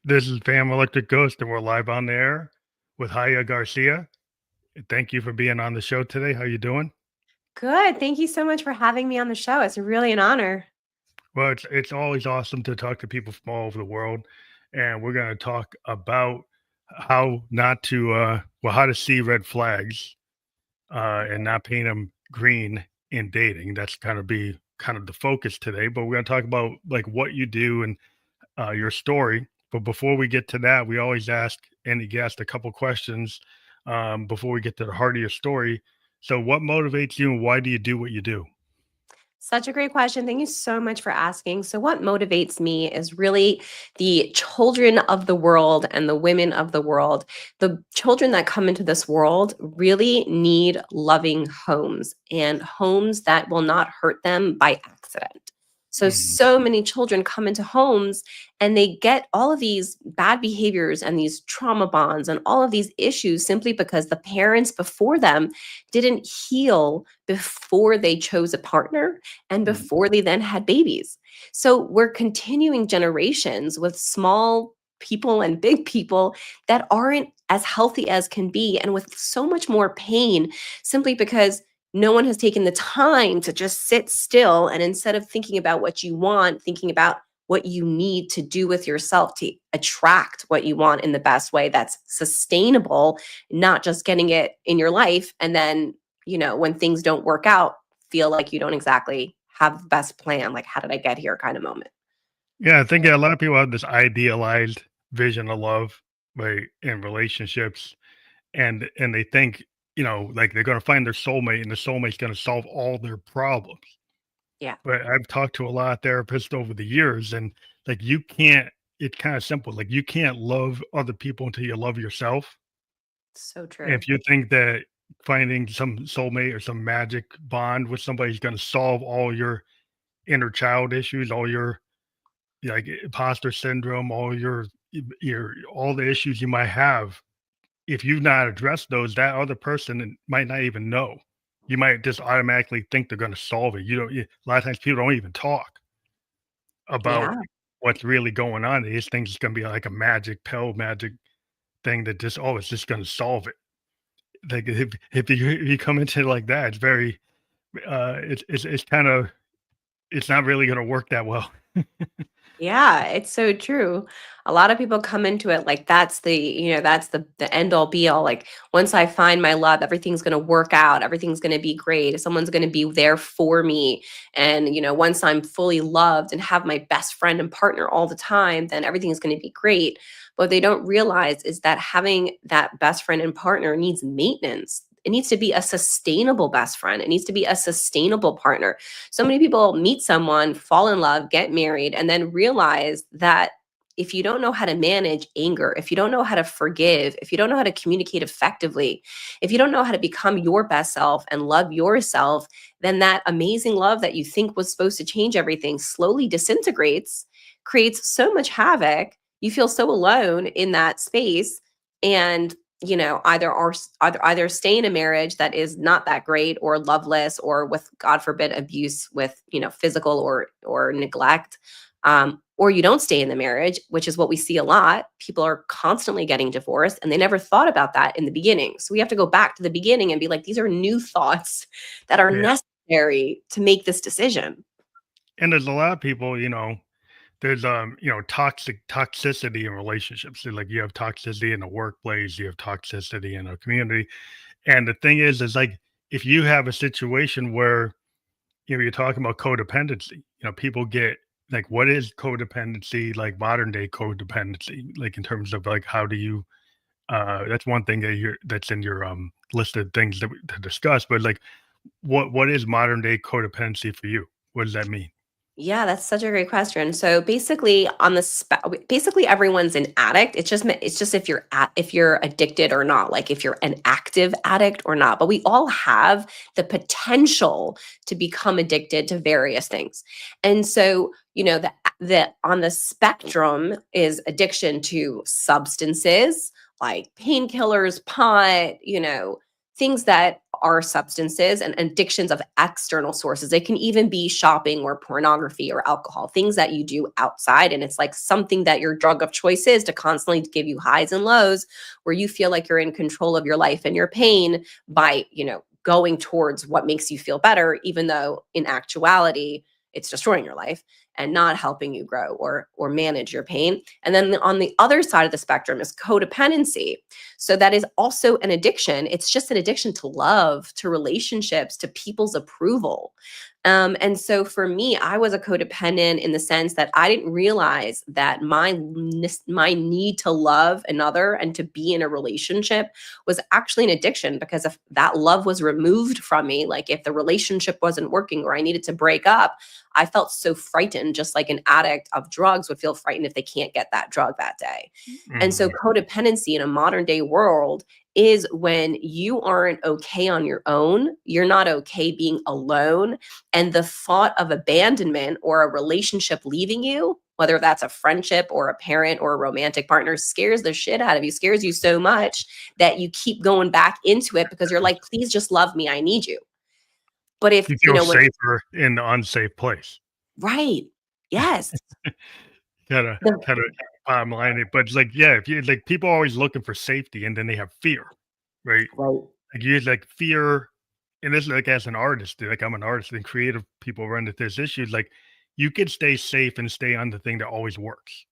This is Fam Electric Ghost, and we're live on the air with Chaya Garcia. Thank you for being on the show today. How you doing? Good. Thank you so much for having me on the show. It's really an honor. Well, it's always awesome to talk to people from all over the world, and we're going to talk about how not to how to see red flags and not paint them green in dating. That's kind of the focus today. But we're going to talk about like what you do and your story. But before we get to that, we always ask any guest a couple questions before we get to the heart of your story. So, what motivates you, and why do you do what you do? Such a great question. Thank you so much for asking. So, what motivates me is really the children of the world and the women of the world. The children that come into this world really need loving homes and homes that will not hurt them by accident. So, Mhm. so many children come into homes and they get all of these bad behaviors and these trauma bonds and all of these issues simply because the parents before them didn't heal before they chose a partner and Mhm. before they then had babies. So we're continuing generations with small people and big people that aren't as healthy as can be and with so much more pain simply because no one has taken the time to just sit still and instead of thinking about what you want, thinking about what you need to do with yourself to attract what you want in the best way that's sustainable, not just getting it in your life and then, when things don't work out, feel like you don't exactly have the best plan, like, "How did I get here?" kind of moment. Yeah, I think a lot of people have this idealized vision of love, right, in relationships, and they think like they're going to find their soulmate, and the soulmate's going to solve all their problems. Yeah, But I've talked to a lot of therapists over the years, and like you can't. It's kind of simple. Like you can't love other people until you love yourself. so true. If you think that finding some soulmate or some magic bond with somebody is going to solve all your inner child issues, all your like imposter syndrome, all your all the issues you might have, if you've not addressed those, that other person might not even know. You might just automatically think they're going to solve it. You don't. A lot of times people don't even talk about Yeah. what's really going on. They just think it's going to be like a magic pill, magic thing that just it's just going to solve it. Like if you come into it like that, it's very it's kind of it's not really going to work that well. Yeah, it's so true. A lot of people come into it like that's the end all be all. Like once I find my love, everything's going to work out, everything's going to be great. Someone's going to be there for me. And once I'm fully loved and have my best friend and partner all the time, then everything's going to be great. What they don't realize is that having that best friend and partner needs maintenance. It needs to be a sustainable best friend. It needs to be a sustainable partner. So many people meet someone, fall in love, get married, and then realize that if you don't know how to manage anger, if you don't know how to forgive, if you don't know how to communicate effectively, if you don't know how to become your best self and love yourself, then that amazing love that you think was supposed to change everything slowly disintegrates, creates so much havoc. You feel so alone in that space. And either stay in a marriage that is not that great or loveless or with god forbid abuse with physical or neglect, or you don't stay in the marriage, which is what we see a lot. People are constantly getting divorced and they never thought about that in the beginning, so we have to go back to the beginning and be like, these are new thoughts that are Yeah, necessary to make this decision. and there's a lot of people. There's toxicity in relationships. So, like you have toxicity in the workplace, you have toxicity in a community, and the thing is like if you have a situation where you're talking about codependency. People get like, what is codependency? Like modern day codependency, like in terms of like how do you? That's one thing that's in your list of things to discuss. But like, what is modern day codependency for you? What does that mean? Yeah, that's such a great question. So basically, basically everyone's an addict. It's just if you're addicted or not, like if you're an active addict or not. But we all have the potential to become addicted to various things. And so, the on the spectrum is addiction to substances like painkillers, pot, things that are substances and addictions of external sources. It can even be shopping or pornography or alcohol, things that you do outside. And it's like something that your drug of choice is to constantly give you highs and lows where you feel like you're in control of your life and your pain by, going towards what makes you feel better, even though in actuality, it's destroying your life and not helping you grow or manage your pain. And then on the other side of the spectrum is codependency. So that is also an addiction. It's just an addiction to love, to relationships, to people's approval. And so for me, I was a codependent in the sense that I didn't realize that my need to love another and to be in a relationship was actually an addiction, because if that love was removed from me, like if the relationship wasn't working or I needed to break up, I felt so frightened, just like an addict of drugs would feel frightened if they can't get that drug that day. And so Mhm. codependency in a modern day world is when you aren't okay on your own, you're not okay being alone, and the thought of abandonment or a relationship leaving you, whether that's a friendship or a parent or a romantic partner, scares the shit out of you, scares you so much that you keep going back into it because you're like, please just love me. I need you. But if, You feel when, safer in the unsafe place. right. Yes. Kinda The, kinda bottom line it, but it's like, yeah, if you like, people are always looking for safety and then they have fear, right? right. Like, you like fear, and this is like as an artist, like I'm an artist and creative people run into this issues, like you could stay safe and stay on the thing that always works.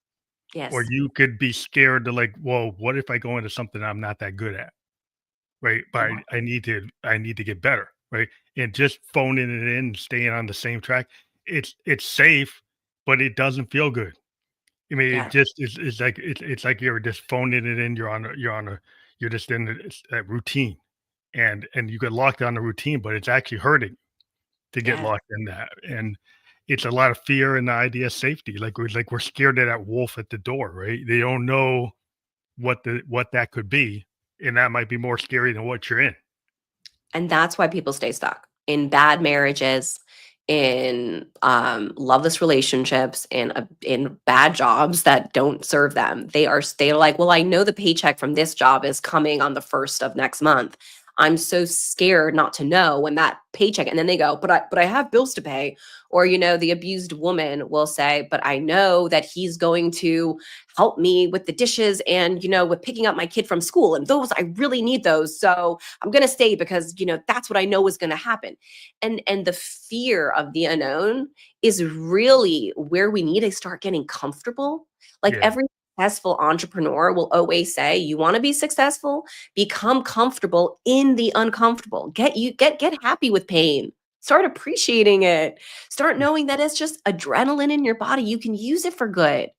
Or Yes. you could be scared to like, well, what if I go into something I'm not that good at? Right. But Yeah. I need to get better. Right. And just phoning it in, staying on the same track, it's safe, but it doesn't feel good. I mean, it Yes. just it's like it's like you're just phoning it in. You're just in a routine, and you get locked on the routine, but it's actually hurting to get Yes. locked in that. And it's a lot of fear and the idea of safety. Like we're scared of that wolf at the door, right? They don't know what that could be, and that might be more scary than what you're in. And that's why people stay stuck in bad marriages, in loveless relationships, in bad jobs that don't serve them. They're like, well, I know the paycheck from this job is coming on the first of next month. I'm so scared not to know when that paycheck, and then they go, but I have bills to pay. Or, the abused woman will say, but I know that he's going to help me with the dishes and, with picking up my kid from school. And those, I really need those. So I'm going to stay because, that's what I know is going to happen. And the fear of the unknown is really where we need to start getting comfortable. Like Yeah, every successful entrepreneur will always say, you want to be successful, become comfortable in the uncomfortable. Get happy with pain. Start appreciating it. Start knowing that it's just adrenaline in your body. You can use it for good.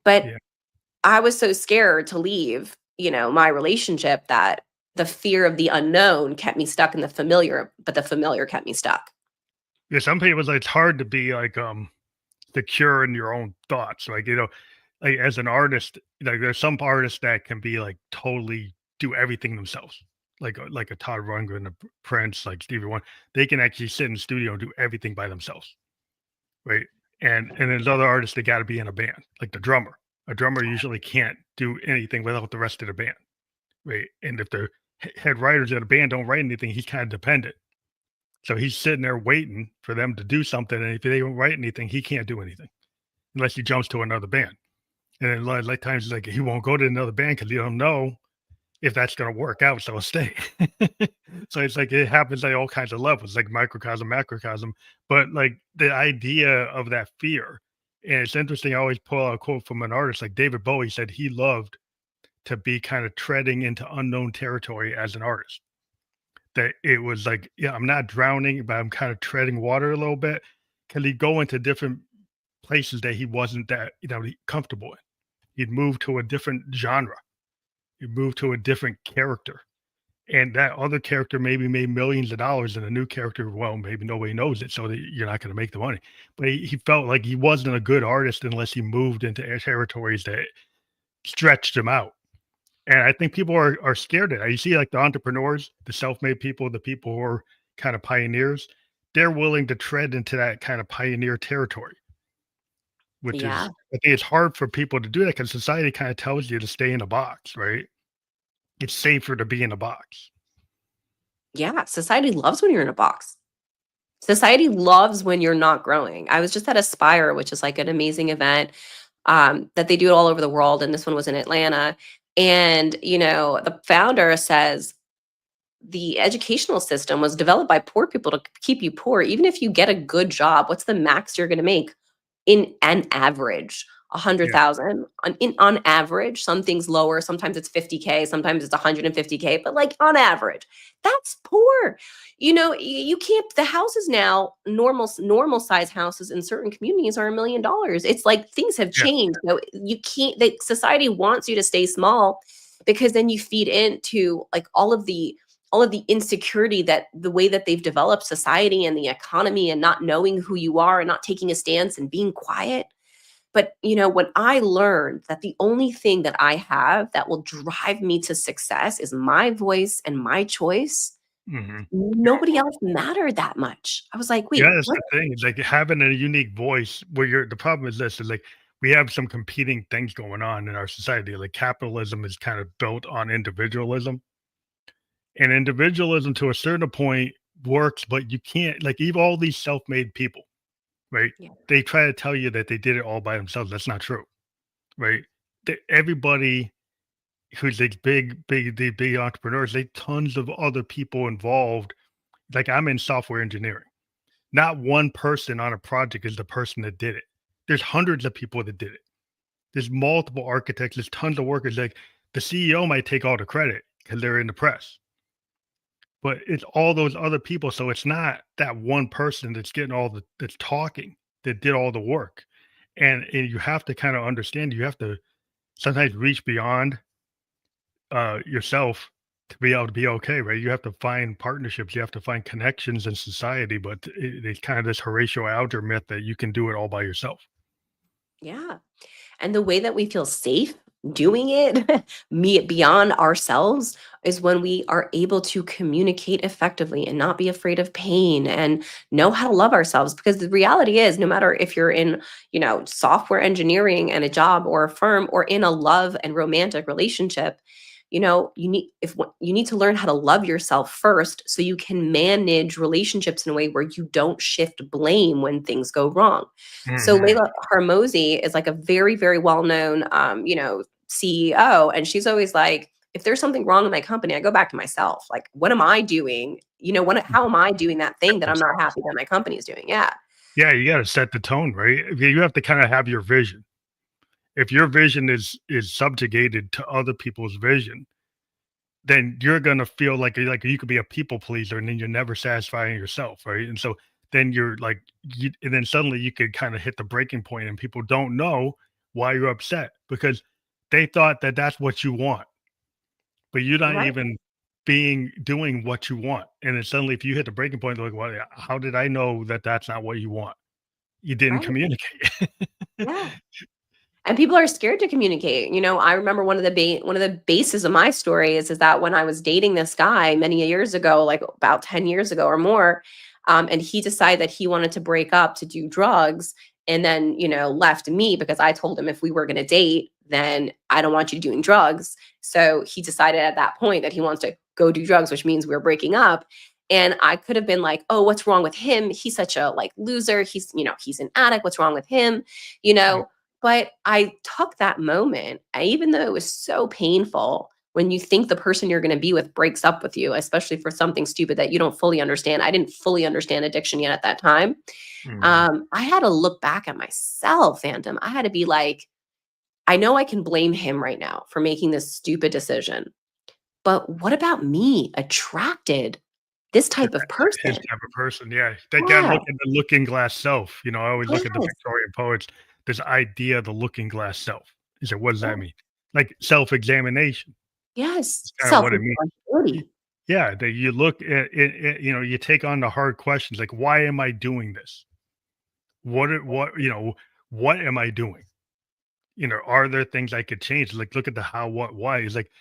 But yeah. I was so scared to leave, my relationship that the fear of the unknown kept me stuck in the familiar, but the familiar kept me stuck. Yeah, some people, it's hard to be like secure in your own thoughts. Like, like as an artist, like there's some artists that can be like totally do everything themselves. Like a Todd Rundgren, a Prince, like Stevie Wonder, they can actually sit in the studio and do everything by themselves, right? And there's other artists that got to be in a band, like the drummer. A drummer usually can't do anything without the rest of the band, right? And if the head writers of the band don't write anything, he's kind of dependent. So he's sitting there waiting for them to do something, and if they don't write anything, he can't do anything unless he jumps to another band. And then a lot of times, like he won't go to another band because he don't know if that's going to work out. So he'll stay. So it's like it happens at all kinds of levels, like microcosm, macrocosm. But like the idea of that fear, and it's interesting. I always pull out a quote from an artist like David Bowie said he loved to be kind of treading into unknown territory as an artist. That it was like, yeah, I'm not drowning, but I'm kind of treading water a little bit. Cause he'd go into different places that he wasn't that, comfortable in. He'd move to a different genre. He'd move to a different character. And that other character maybe made millions of dollars, and a new character, well, maybe nobody knows it, so that you're not going to make the money. But he felt like he wasn't a good artist unless he moved into territories that stretched him out. And I think people are scared of that. You see, like the entrepreneurs, the self-made people, the people who are kind of pioneers, they're willing to tread into that kind of pioneer territory, which is, Yeah. I think it's hard for people to do that because society kind of tells you to stay in a box, right? It's safer to be in a box. Yeah, society loves when you're in a box. Society loves when you're not growing. I was just at Aspire, which is like an amazing event that they do it all over the world, and this one was in Atlanta. And the founder says the educational system was developed by poor people to keep you poor. Even if you get a good job, what's the max you're going to make? In an average, Yeah. 100,000 on average. Some things lower, sometimes it's 50K, sometimes it's 150K, but like on average, that's poor. You can't. The houses now, normal size houses in certain communities are $1 million. It's like things have Yeah. changed. So you can't. The society wants you to stay small because then you feed into like all of the insecurity, that the way that they've developed society and the economy, and not knowing who you are and not taking a stance and being quiet. But when I learned that the only thing that I have that will drive me to success is my voice and my choice, Mhm. nobody else mattered that much. I was like, Yeah, wait, that's what? the thing. It's like having a unique voice where you're the problem is this is like we have some competing things going on in our society. Like capitalism is kind of built on individualism. And individualism to a certain point works, but you can't like even all these self-made people, right? Yeah, They try to tell you that they did it all by themselves. That's not true, right? Everybody who's like the big entrepreneurs, they tons of other people involved. Like I'm in software engineering. Not one person on a project is the person that did it. There's hundreds of people that did it. There's multiple architects. There's tons of workers. Like the CEO might take all the credit because they're in the press, but it's all those other people. So it's not that one person that's getting all the that's talking that did all the work. And you have to kind of understand. You have to sometimes reach beyond yourself to be able to be okay, right? You have to find partnerships, you have to find connections in society, but it's kind of this Horatio Alger myth that you can do it all by yourself. yeah. And the way that we feel safe doing it, me beyond ourselves, is when we are able to communicate effectively and not be afraid of pain and know how to love ourselves. Because the reality is, no matter if you're in, software engineering and a job or a firm, or in a love and romantic relationship, you need to learn how to love yourself first so you can manage relationships in a way where you don't shift blame when things go wrong. So Hmm. Layla Harmozy is like a very, very well-known, CEO, and she's always like, if there's something wrong in my company, I go back to myself. Like, what am I doing? How am I doing that thing that I'm not happy that my company is doing? Yeah, Yeah, you got to set the tone, right? You have to kind of have your vision. If your vision is subjugated to other people's vision, then you're gonna feel like you could be a people pleaser, and then you're never satisfying yourself, right? And so then you're like, and then suddenly you could kind of hit the breaking point, and people don't know why you're upset because they thought that that's what you want, but you're not right, even doing what you want. And then suddenly, if you hit the breaking point, they're like, well, yeah, how did I know that that's not what you want? You didn't right, communicate. yeah. And people are scared to communicate. I remember one of the bases of my story is that when I was dating this guy many years ago, like about 10 years ago or more, and he decided that he wanted to break up to do drugs, and then, left me because I told him if we were going to date, then I don't want you doing drugs. So he decided at that point that he wants to go do drugs, which means we're breaking up. And I could have been like, "Oh, what's wrong with him? He's such a like loser. He's an addict. What's wrong with him?" You Mm, know, but I took that moment, even though it was so painful when you think the person you're going to be with breaks up with you, especially for something stupid that you don't fully understand. I didn't fully understand addiction yet at that time. mhm. I had to look back at myself, Phantom. I had to be like, I know I can blame him right now for making this stupid decision, but what about me attracted this type of His person? type of person, yeah. That Yeah, look at the looking glass self, I always look at the yes, Victorian poets, this idea of the looking glass self. He said, "What does yeah, that mean?" Like, self-examination yes. is kinda Self what it means. Y responsibility. Yeah, that you look at it, you take on the hard questions, like, "Why am I doing this? What am I doing?" Are there things I could change? Like, look at the how, what, why. It's like,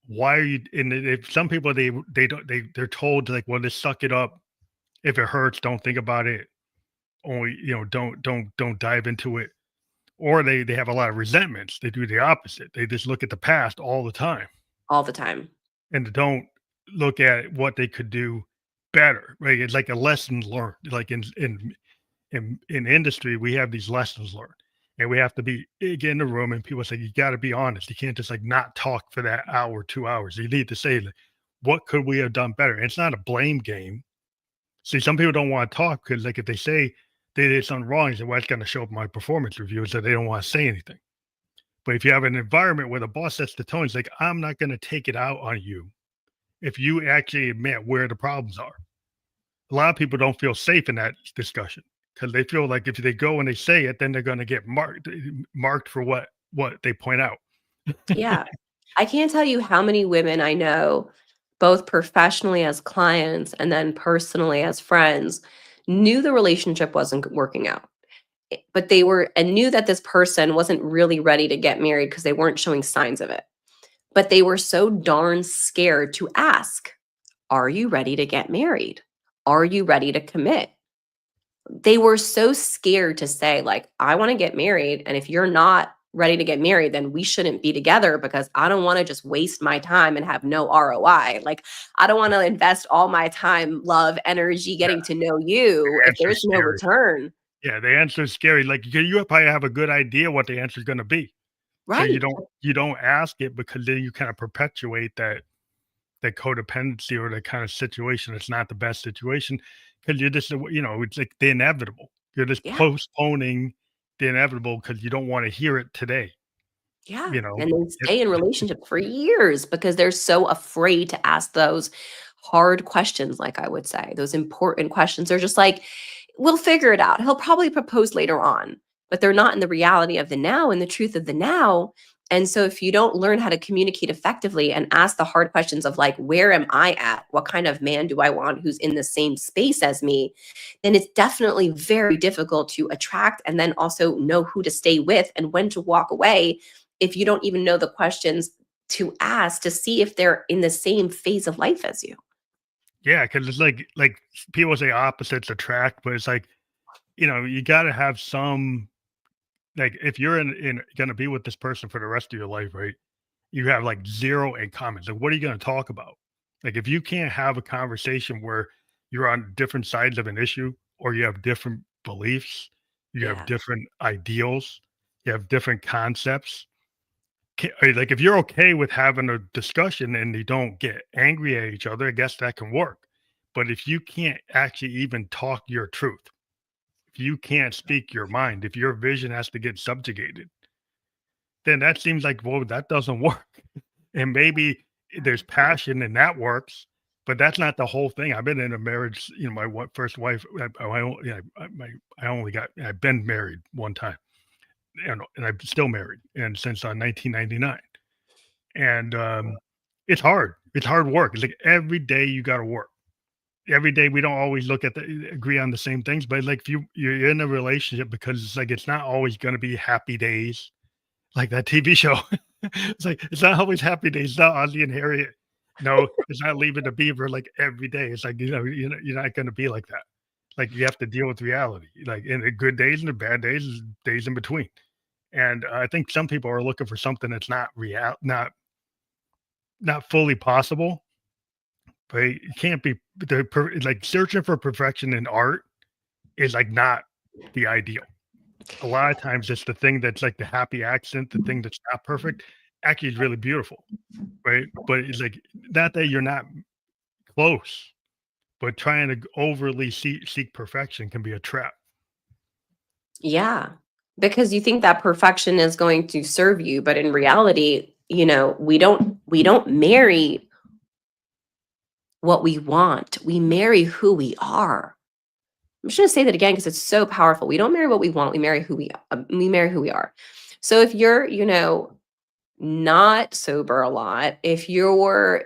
why are you and if some people, they don't they're told, like, "Well, just suck it up. If it hurts, don't think about it." Only don't dive into it, or they have a lot of resentments. They do the opposite. They just look at the past all the time All the time. and don't. look at what they could do better, right? It's like a lesson learned. Like in industry, we have these lessons learned, and we have to be get in the room, and people say you got to be honest. You can't just like not talk for that hour, 2 hours. You need to say like, what could we have done better? And it's not a blame game. See, some people don't want to talk because like if they say they did something wrong, they say, well, it's going to show up in my performance review, so they don't want to say anything. But if you have an environment where the boss sets the tone, it's like I'm not going to take it out on you if you actually admit where the problems are. A lot of people don't feel safe in that discussion because they feel like if they go and they say it, then they're going to get marked for what they point out. Yeah. I can't tell you how many women I know, both professionally as clients and then personally as friends, knew the relationship wasn't working out. But they were and knew that this person wasn't really ready to get married because they weren't showing signs of it. But they were so darn scared to ask, "Are you ready to get married? Are you ready to commit?" They were so scared to say, like, "I wanna get married, and if you're not ready to get married, then we shouldn't be together because I don't wanna just waste my time and have no ROI. Like, I don't wanna invest all my time, love, energy Yeah, getting to know you the if answer's there's no scary. return." Yeah, the answer's scary. Like you probably have a good idea what the answer's going to be, so Right. you don't ask it because then you kind of perpetuate that codependency or that kind of situation. It's not the best situation because you're just it's like the inevitable. You're just Yeah. postponing the inevitable because you don't want to hear it today. Yeah, You know, and they it, stay in relationships for years because they're so afraid to ask those hard questions, like I would say, those important questions. They're just like, "We'll figure it out. He'll probably propose later on." But they're not in the reality of the now and the truth of the now. And so if you don't learn how to communicate effectively and ask the hard questions of like, "Where am I at? What kind of man do I want who's in the same space as me?" then it's definitely very difficult to attract and then also know who to stay with and when to walk away if you don't even know the questions to ask to see if they're in the same phase of life as you. yeah, because it's like people say opposites attract, but it's like you got to have some like if you're in going to be with this person for the rest of your life, right? You have like zero in common. So what are you going to talk about? Like if you can't have a conversation where you're on different sides of an issue or you have different beliefs, you have Yeah. different ideals, you have different concepts. Like if you're okay with having a discussion and you don't get angry at each other, I guess that can work. But if you can't actually even talk your truth, if you can't speak your mind, if your vision has to get subjugated, then that seems like, well, that doesn't work. And maybe there's passion and that works, but that's not the whole thing. I've been in a marriage, my first wife, I only got, I've been married one time and I'm still married and since 1999. And it's hard. It's hard work. It's like every day you got to work. Every day we don't always look at agree on the same things, but like if you're in a relationship because it's like it's not always going to be happy days like that TV show. It's like, it's not always happy days, it's not Ozzy and Harriet. No, it's not Leaving the Beaver, like, every day. It's like, you're not gonna be like that. Like, you have to deal with reality, like, in the good days and the bad days, days in between. And I think some people are looking for something that's not fully possible, but it can't be like, searching for perfection in art is, like, not the ideal. A lot of times, it's the thing that's, like, the happy accident, the thing that's not perfect, actually is really beautiful. Right? But it's like not that you're not close, but trying to overly seek perfection can be a trap. Yeah. Because you think that perfection is going to serve you, but in reality, we don't marry what we want. We marry who we are. I'm just going to say that again because it's so powerful. We don't marry what we want. We marry who we are. So if you're, not sober a lot, if you're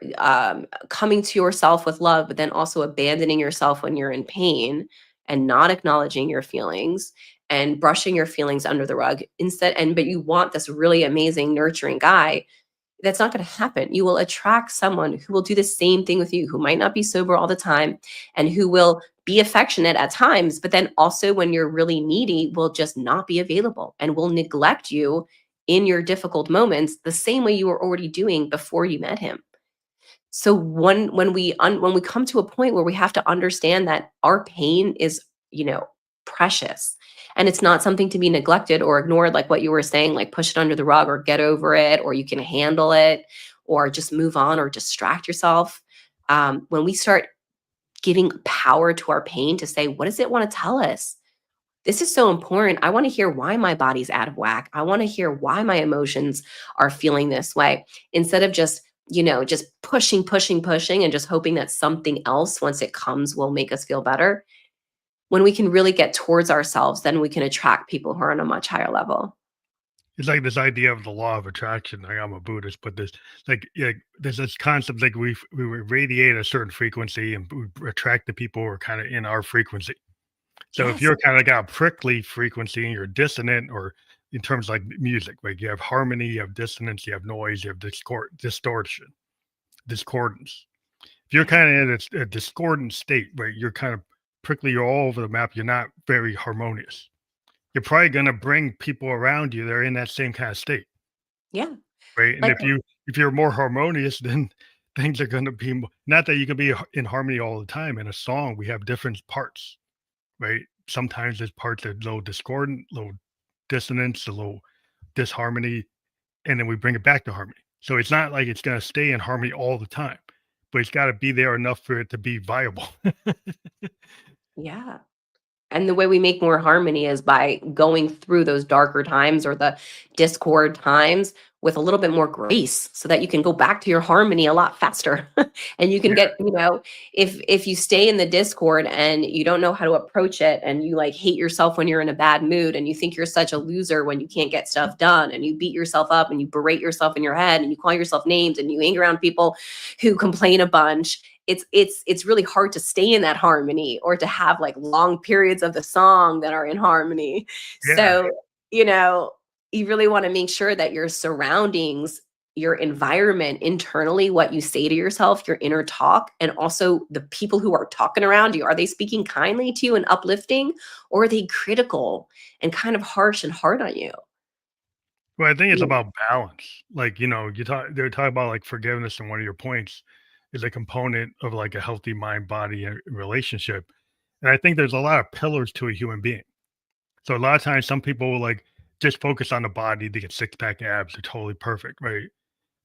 coming to yourself with love, but then also abandoning yourself when you're in pain and not acknowledging your feelings and brushing your feelings under the rug but you want this really amazing, nurturing guy, that's not going to happen. You will attract someone who will do the same thing with you, who might not be sober all the time and who will be affectionate at times, but then also when you're really needy, will just not be available and will neglect you in your difficult moments the same way you were already doing before you met him. So when we come to a point where we have to understand that our pain is, you know, precious, and it's not something to be neglected or ignored, like what you were saying, like push it under the rug or get over it, or you can handle it, or just move on or distract yourself. When we start giving power to our pain to say, what does it want to tell us? This is so important. I want to hear why my body's out of whack. I want to hear why my emotions are feeling this way, instead of just, you know, just pushing, pushing, pushing, and just hoping that something else, once it comes, will make us feel better. When we can really get towards ourselves, then we can attract people who are on a much higher level. It's like this idea of the law of attraction. Like I'm a Buddhist, but this like yeah, there's this concept like we radiate a certain frequency and we attract the people who are kind of in our frequency. So if Yes. you're kind of got a prickly frequency and you're dissonant, or in terms like music, like you have harmony, you have dissonance, you have noise, you have distortion, discordance. If you're Yeah. kind of in a discordant state, right, you're kind of prickly, you're all over the map, you're not very harmonious. You're probably going to bring people around you that are in that same kind of state, Yeah. right? And Like, if you're more harmonious, then things are going to be not that you can be in harmony all the time. In a song, we have different parts, right? Sometimes there's parts that low discordant, low dissonance, a little disharmony, and then we bring it back to harmony. So it's not like it's going to stay in harmony all the time, but it's got to be there enough for it to be viable. yeah. And the way we make more harmony is by going through those darker times or the discord times with a little bit more grace, so that you can go back to your harmony a lot faster. And you can Yeah, get, you know, if you stay in the discord and you don't know how to approach it, and you like hate yourself when you're in a bad mood, and you think you're such a loser when you can't get stuff done, and you beat yourself up and you berate yourself in your head and you call yourself names and you hang around people who complain a bunch, it's really hard to stay in that harmony, or to have like long periods of the song that are in harmony. yeah. So, you know, you really want to make sure that your surroundings, your environment internally, what you say to yourself, your inner talk, and also the people who are talking around you, are they speaking kindly to you and uplifting, or are they critical and kind of harsh and hard on you? Well, I think it's Yeah. about balance. Like, they're talking about like forgiveness, and one of your points is a component of like a healthy mind body relationship. And I think there's a lot of pillars to a human being. So a lot of times, some people will like just focus on the body to get six pack abs. They're totally perfect, right?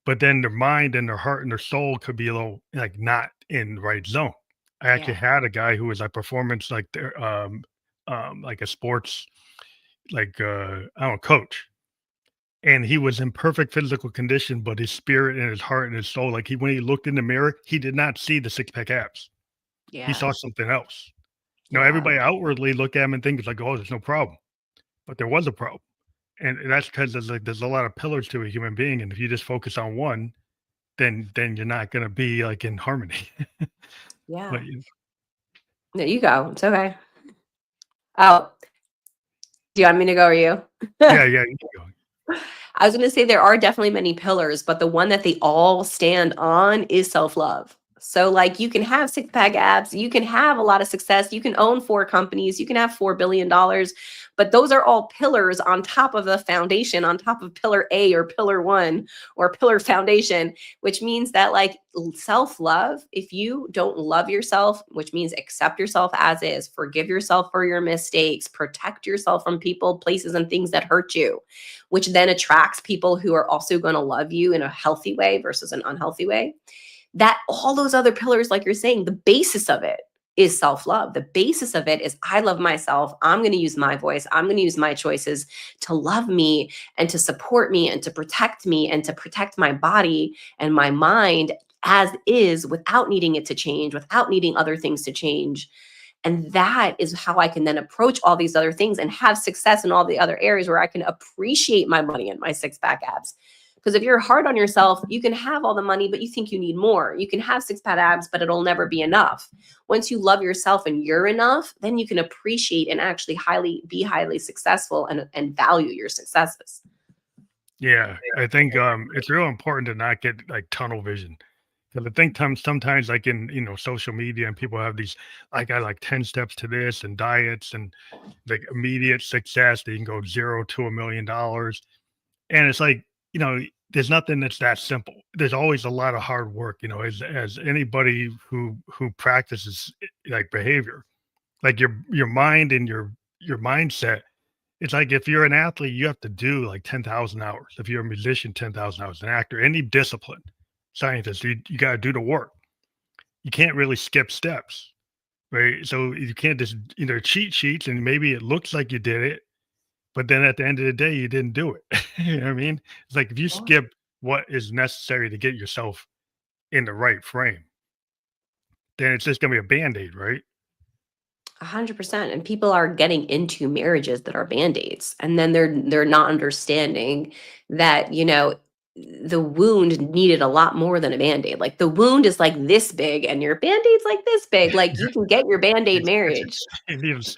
But then their mind and their heart and their soul could be a little like not in the right zone. I actually Yeah. had a guy who was like performance like a sports I don't know, coach, and he was in perfect physical condition, but his spirit and his heart and his soul, like he when he looked in the mirror, he did not see the six pack abs. He Yeah. saw something else. Now Yeah. everybody outwardly look at him and think it's like, oh, there's no problem, but there was a problem, and that's because there's a lot of pillars to a human being, and if you just focus on one, then you're not gonna be like in harmony. Yeah. But There you go. It's okay. Oh, do you want me to go, or you? yeah, yeah, you keep going. I was gonna say there are definitely many pillars, but the one that they all stand on is self-love. So, like, you can have six-pack abs, you can have a lot of success, you can own 4 companies, you can have $4 billion, but those are all pillars on top of the foundation, on top of pillar A or pillar 1 or pillar foundation, which means that, like, self-love, if you don't love yourself, which means accept yourself as is, forgive yourself for your mistakes, protect yourself from people, places, and things that hurt you, which then attracts people who are also going to love you in a healthy way versus an unhealthy way. That all those other pillars, like you're saying, the basis of it is self love. The basis of it is I love myself. I'm going to use my voice. I'm going to use my choices to love me and to support me and to protect me and to protect my body and my mind as is, without needing it to change, without needing other things to change. And that is how I can then approach all these other things and have success in all the other areas where I can appreciate my money and my six pack abs. Because if you're hard on yourself, you can have all the money, but you think you need more. You can have six pack abs, but it'll never be enough. Once you love yourself and you're enough, then you can appreciate and actually be highly successful, and value your successes. Yeah, I think, it's real important to not get, like, tunnel vision. 'Cause I think sometimes, like, in, social media and people have these, "I got, like, 10 steps to this," and diets and, like, immediate success, they can go 0 to $1,000,000, and it's like, there's nothing that's that simple. there's always a lot of hard work, as anybody who practices like behavior, like your mind and your mindset. It's like if you're an athlete, you have to do like 10,000 hours. If you're a musician, 10,000 hours. An actor, any discipline, scientist, you got to do the work. You can't really skip steps, right? So you can't just cheat sheets and maybe it looks like you did it, but then at the end of the day, you didn't do it. You know what I mean? It's like if you skip what is necessary to get yourself in the right frame, then it's just gonna be a band-aid, right? 100%. And people are getting into marriages that are band-aids. And then they're not understanding that, the wound needed a lot more than a band-aid. Like the wound is like this big and your band-aid's like this big. Like you can get your band-aid It's marriage, it needs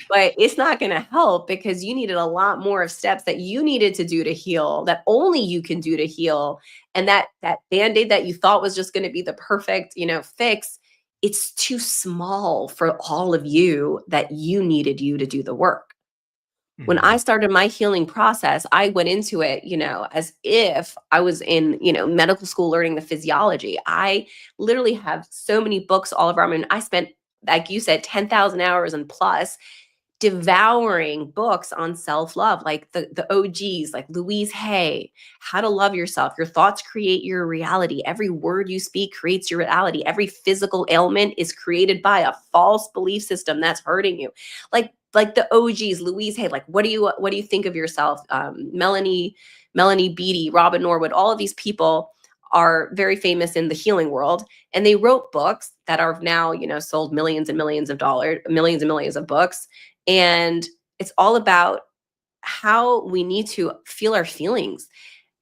but it's not going to help because you needed a lot more of steps that you needed to do to heal, that only you can do to heal. And that band-aid that you thought was just going to be the perfect, fix, it's too small for all of you that you to do the work. When I Mhm, started my healing process, I went into it, as if I was in, medical school learning the physiology. I literally have so many books all over. I mean, I spent, like you said, 10,000 hours and plus devouring books on self-love, like the OGs, like Louise Hay, How to Love Yourself. Your thoughts create your reality. Every word you speak creates your reality. Every physical ailment is created by a false belief system that's hurting you. Like the OGs, Louise Hay, like what do you think of yourself? Melanie Beattie, Robin Norwood, all of these people are very famous in the healing world, and they wrote books that are now, sold millions and millions of dollars, millions and millions of books, and it's all about how we need to feel our feelings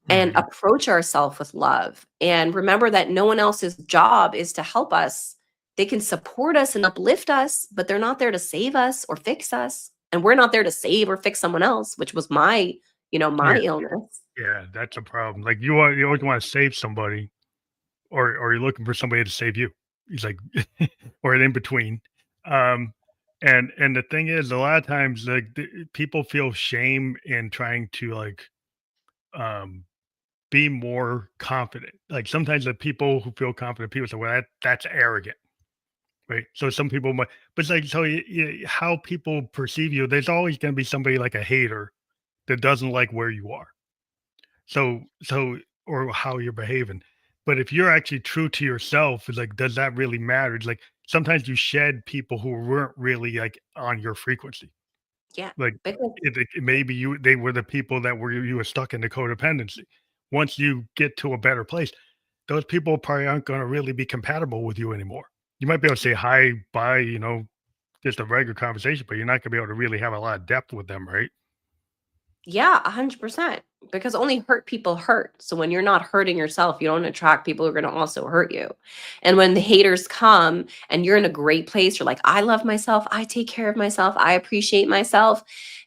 and mhm. approach ourselves with love. And remember that no one else's job is to help us. They can support us and uplift us, but they're not there to save us or fix us. And we're not there to save or fix someone else, which was my Yeah, illness. yeah, that's a problem. Like, you always wanna save somebody or you're looking for somebody to save you. He's like or an in between. Um, and the thing is, a lot of times, like, people feel shame in trying to, like, um be more confident. Like sometimes the people who feel confident, people say, "Well, that's arrogant," right? So some people might, but it's like so how people perceive you. There's always going to be somebody like a hater that doesn't like where you are. So or how you're behaving. But if you're actually true to yourself, it's like, does that really matter? It's like sometimes you shed people who weren't really like on your frequency. Yeah. Like, Because maybe they were the people that were you were stuck in the codependency. Once you get to a better place, those people probably aren't gonna really be compatible with you anymore. You might be able to say hi, bye, just a regular conversation, but you're not gonna be able to really have a lot of depth with them, right? yeah, 100%. Because only hurt people hurt. So when you're not hurting yourself, you don't attract people who are going to also hurt you. And when the haters come and you're in a great place, you're like, I love myself, I take care of myself, I appreciate myself.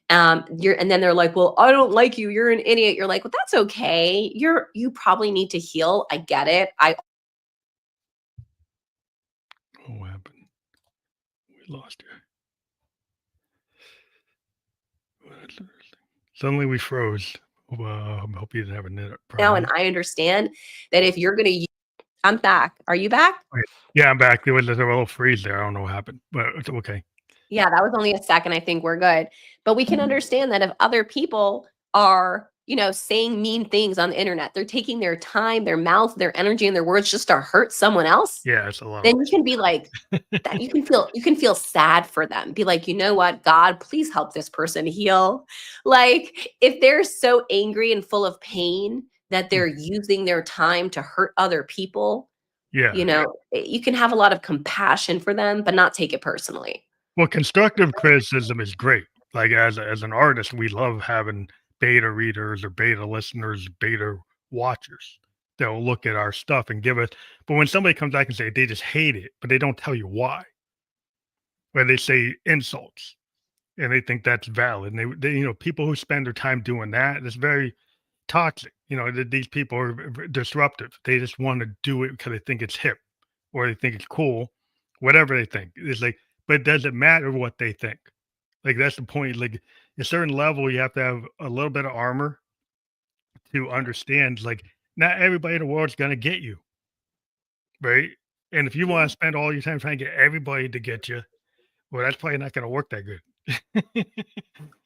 And then they're like, well, I don't like you, you're an idiot. You're like, well, that's okay. You probably need to heal. I get it. I Oh, what happened? We lost you. Well, that's interesting. Suddenly we froze. Well, I hope you didn't have a net now and problem. I understand that if you're going to I'm back. Are you back? Okay. Yeah, I'm back. There was a little freeze there. I don't know what happened, but it's okay. Yeah, that was only a second. I think we're good. But we can understand that if other people are, saying mean things on the internet, they're taking their time, their mouth, their energy, and their words just to hurt someone else, Yeah, it's a lot of then you can be like that. You can feel sad for them. Be like, you know what, God, please help this person heal. Like if they're so angry and full of pain that they're using their time to hurt other people, yeah. you can have a lot of compassion for them, but not take it personally. Well, constructive criticism is great. Like as an artist, we love having beta readers or beta listeners, beta watchers that will look at our stuff and give us. But when somebody comes back and say they just hate it, but they don't tell you why, or they say insults and they think that's valid, and they people who spend their time doing that, it's very toxic. These people are disruptive. They just want to do it because they think it's hip or they think it's cool, whatever they think. It's like, but it doesn't matter what they think. Like that's the point. Like a certain level, you have to have a little bit of armor to understand. Like not everybody in the world's gonna get you, right? And if you Yeah. wanna spend all your time trying to get everybody to get you, well, that's probably not gonna work that good.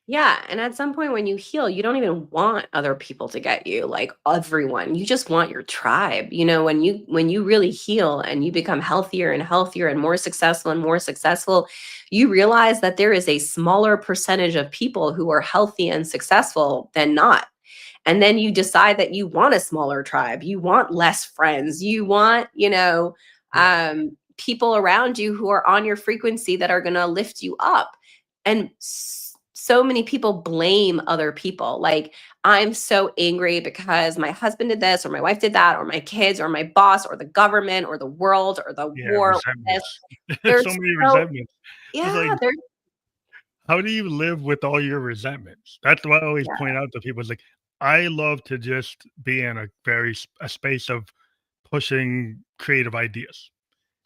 Yeah, and at some point when you heal, you don't even want other people to get you, like everyone. You just want your tribe. When you really heal and you become healthier and healthier and more successful, you realize that there is a smaller percentage of people who are healthy and successful than not. And then you decide that you want a smaller tribe, you want less friends, you want, Yeah, people around you who are on your frequency that are going to lift you up. And so many people blame other people. Like, I'm so angry because my husband did this, or my wife did that, or my kids, or my boss, or the government, or the world, or the yeah, war. This. resentments. So There's many so, resentments. It's yeah, like, there's, how do you live with all your resentments? That's what I always yeah, point out to people. It's like, I love to just be in a a space of pushing creative ideas.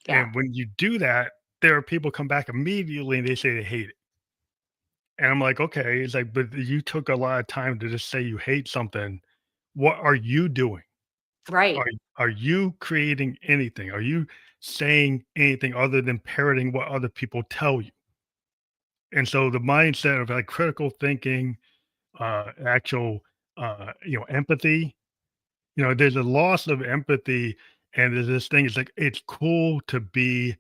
yeah, And when you do that, there are people come back immediately and they say they hate it. And I'm like, okay, it's like, but you took a lot of time to just say you hate something. What are you doing? right. Are are you creating anything? Are you saying anything other than parroting what other people tell you? And so the mindset of like critical thinking, actual, empathy. There's a loss of empathy, and there's this thing. It's like it's cool to be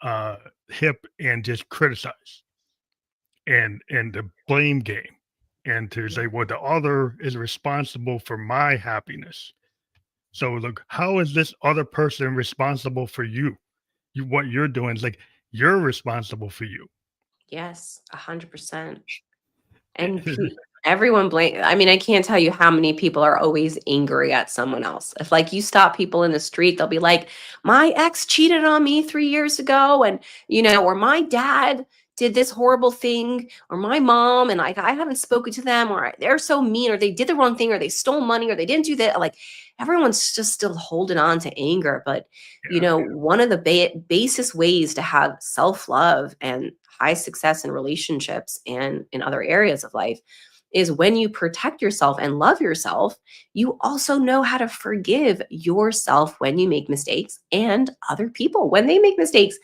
uh, hip and just criticize and the blame game, and to say, well, the other is responsible for my happiness. So look, how is this other person responsible for you? What you're doing is like you're responsible for you. Yes, 100%. And everyone blame I mean, I can't tell you how many people are always angry at someone else. If, like, you stop people in the street, they'll be like, "My ex cheated on me 3 years ago," and, or "My dad did this horrible thing," or "My mom, and, like, I haven't spoken to them," or "They're so mean," or "They did the wrong thing," or "They stole money," or "They didn't do that." Like, everyone's just still holding on to anger, but, Yeah. one of the basis ways to have self-love and high success in relationships and in other areas of life is when you protect yourself and love yourself, you also know how to forgive yourself when you make mistakes and other people when they make mistakes.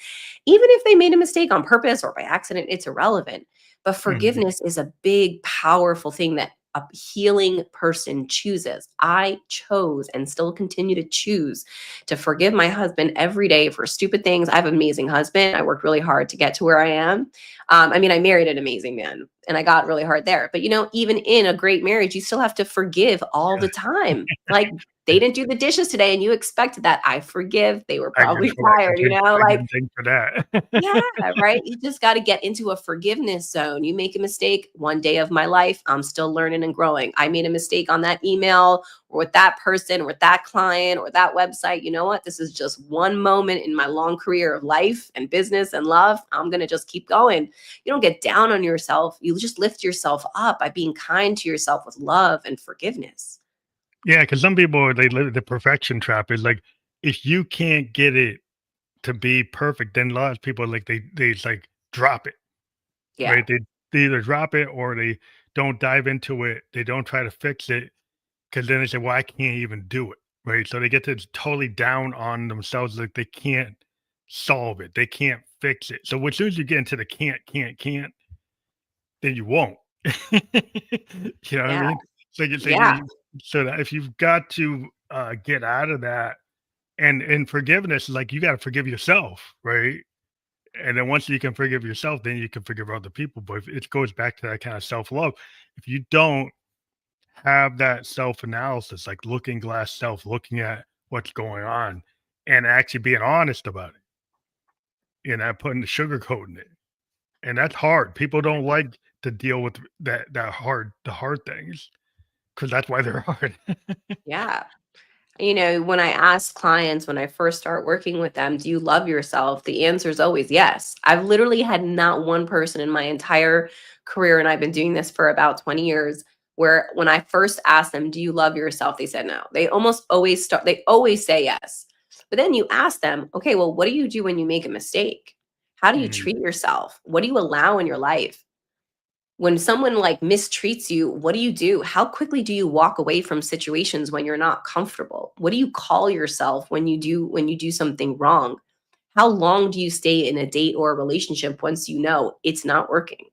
Even if they made a mistake on purpose or by accident, it's irrelevant. But Mhm. forgiveness is a big, powerful thing that a healing person chooses. I chose and still continue to choose to forgive my husband every day for stupid things. I have an amazing husband. I worked really hard to get to where I am. I mean, I married an amazing man and I got really hard there. But, even in a great marriage, you still have to forgive all the time. Like, they didn't do the dishes today and you expected that. I forgive. They were I can probably I tired, can I like, can think for that. yeah, right? You just gotta get into a forgiveness zone. You make a mistake, one day of my life, I'm still learning and growing. I made a mistake on that email or with that person or with that client or that website. You know what? This is just one moment in my long career of life and business and love. I'm gonna just keep going. You don't get down on yourself. You just lift yourself up by being kind to yourself with love and forgiveness. Yeah, because some people, they live the perfection trap. Is like, if you can't get it to be perfect, then a lot of people, like, they like drop it, Yeah. right? They either drop it or they don't dive into it. They don't try to fix it, because then they say, "Well, I can't even do it," right? So they get to totally down on themselves, like they can't solve it, they can't fix it. So as soon as you get into the can't, then you won't. You know what I Yeah. mean? So Yeah. so that if you've got to get out of that, and forgiveness is like, you got to forgive yourself, right? And then once you can forgive yourself, then you can forgive other people. But it goes back to that kind of self love. If you don't have that self analysis, like looking glass self, looking at what's going on, and actually being honest about it, not putting the sugarcoat in it, and that's hard. People don't like to deal with the hard things, because that's why they're hard. Yeah. When I ask clients when I first start working with them, do you love yourself? The answer is always yes. I've literally had not one person in my entire career, and I've been doing this for about 20 years, where when I first asked them, do you love yourself? They said no. They always say yes. But then you ask them, okay, well, what do you do when you make a mistake? How do you Mhm. treat yourself? What do you allow in your life? When someone like mistreats you, what do you do? How quickly do you walk away from situations when you're not comfortable? What do you call yourself when you do something wrong? How long do you stay in a date or a relationship once you know it's not working?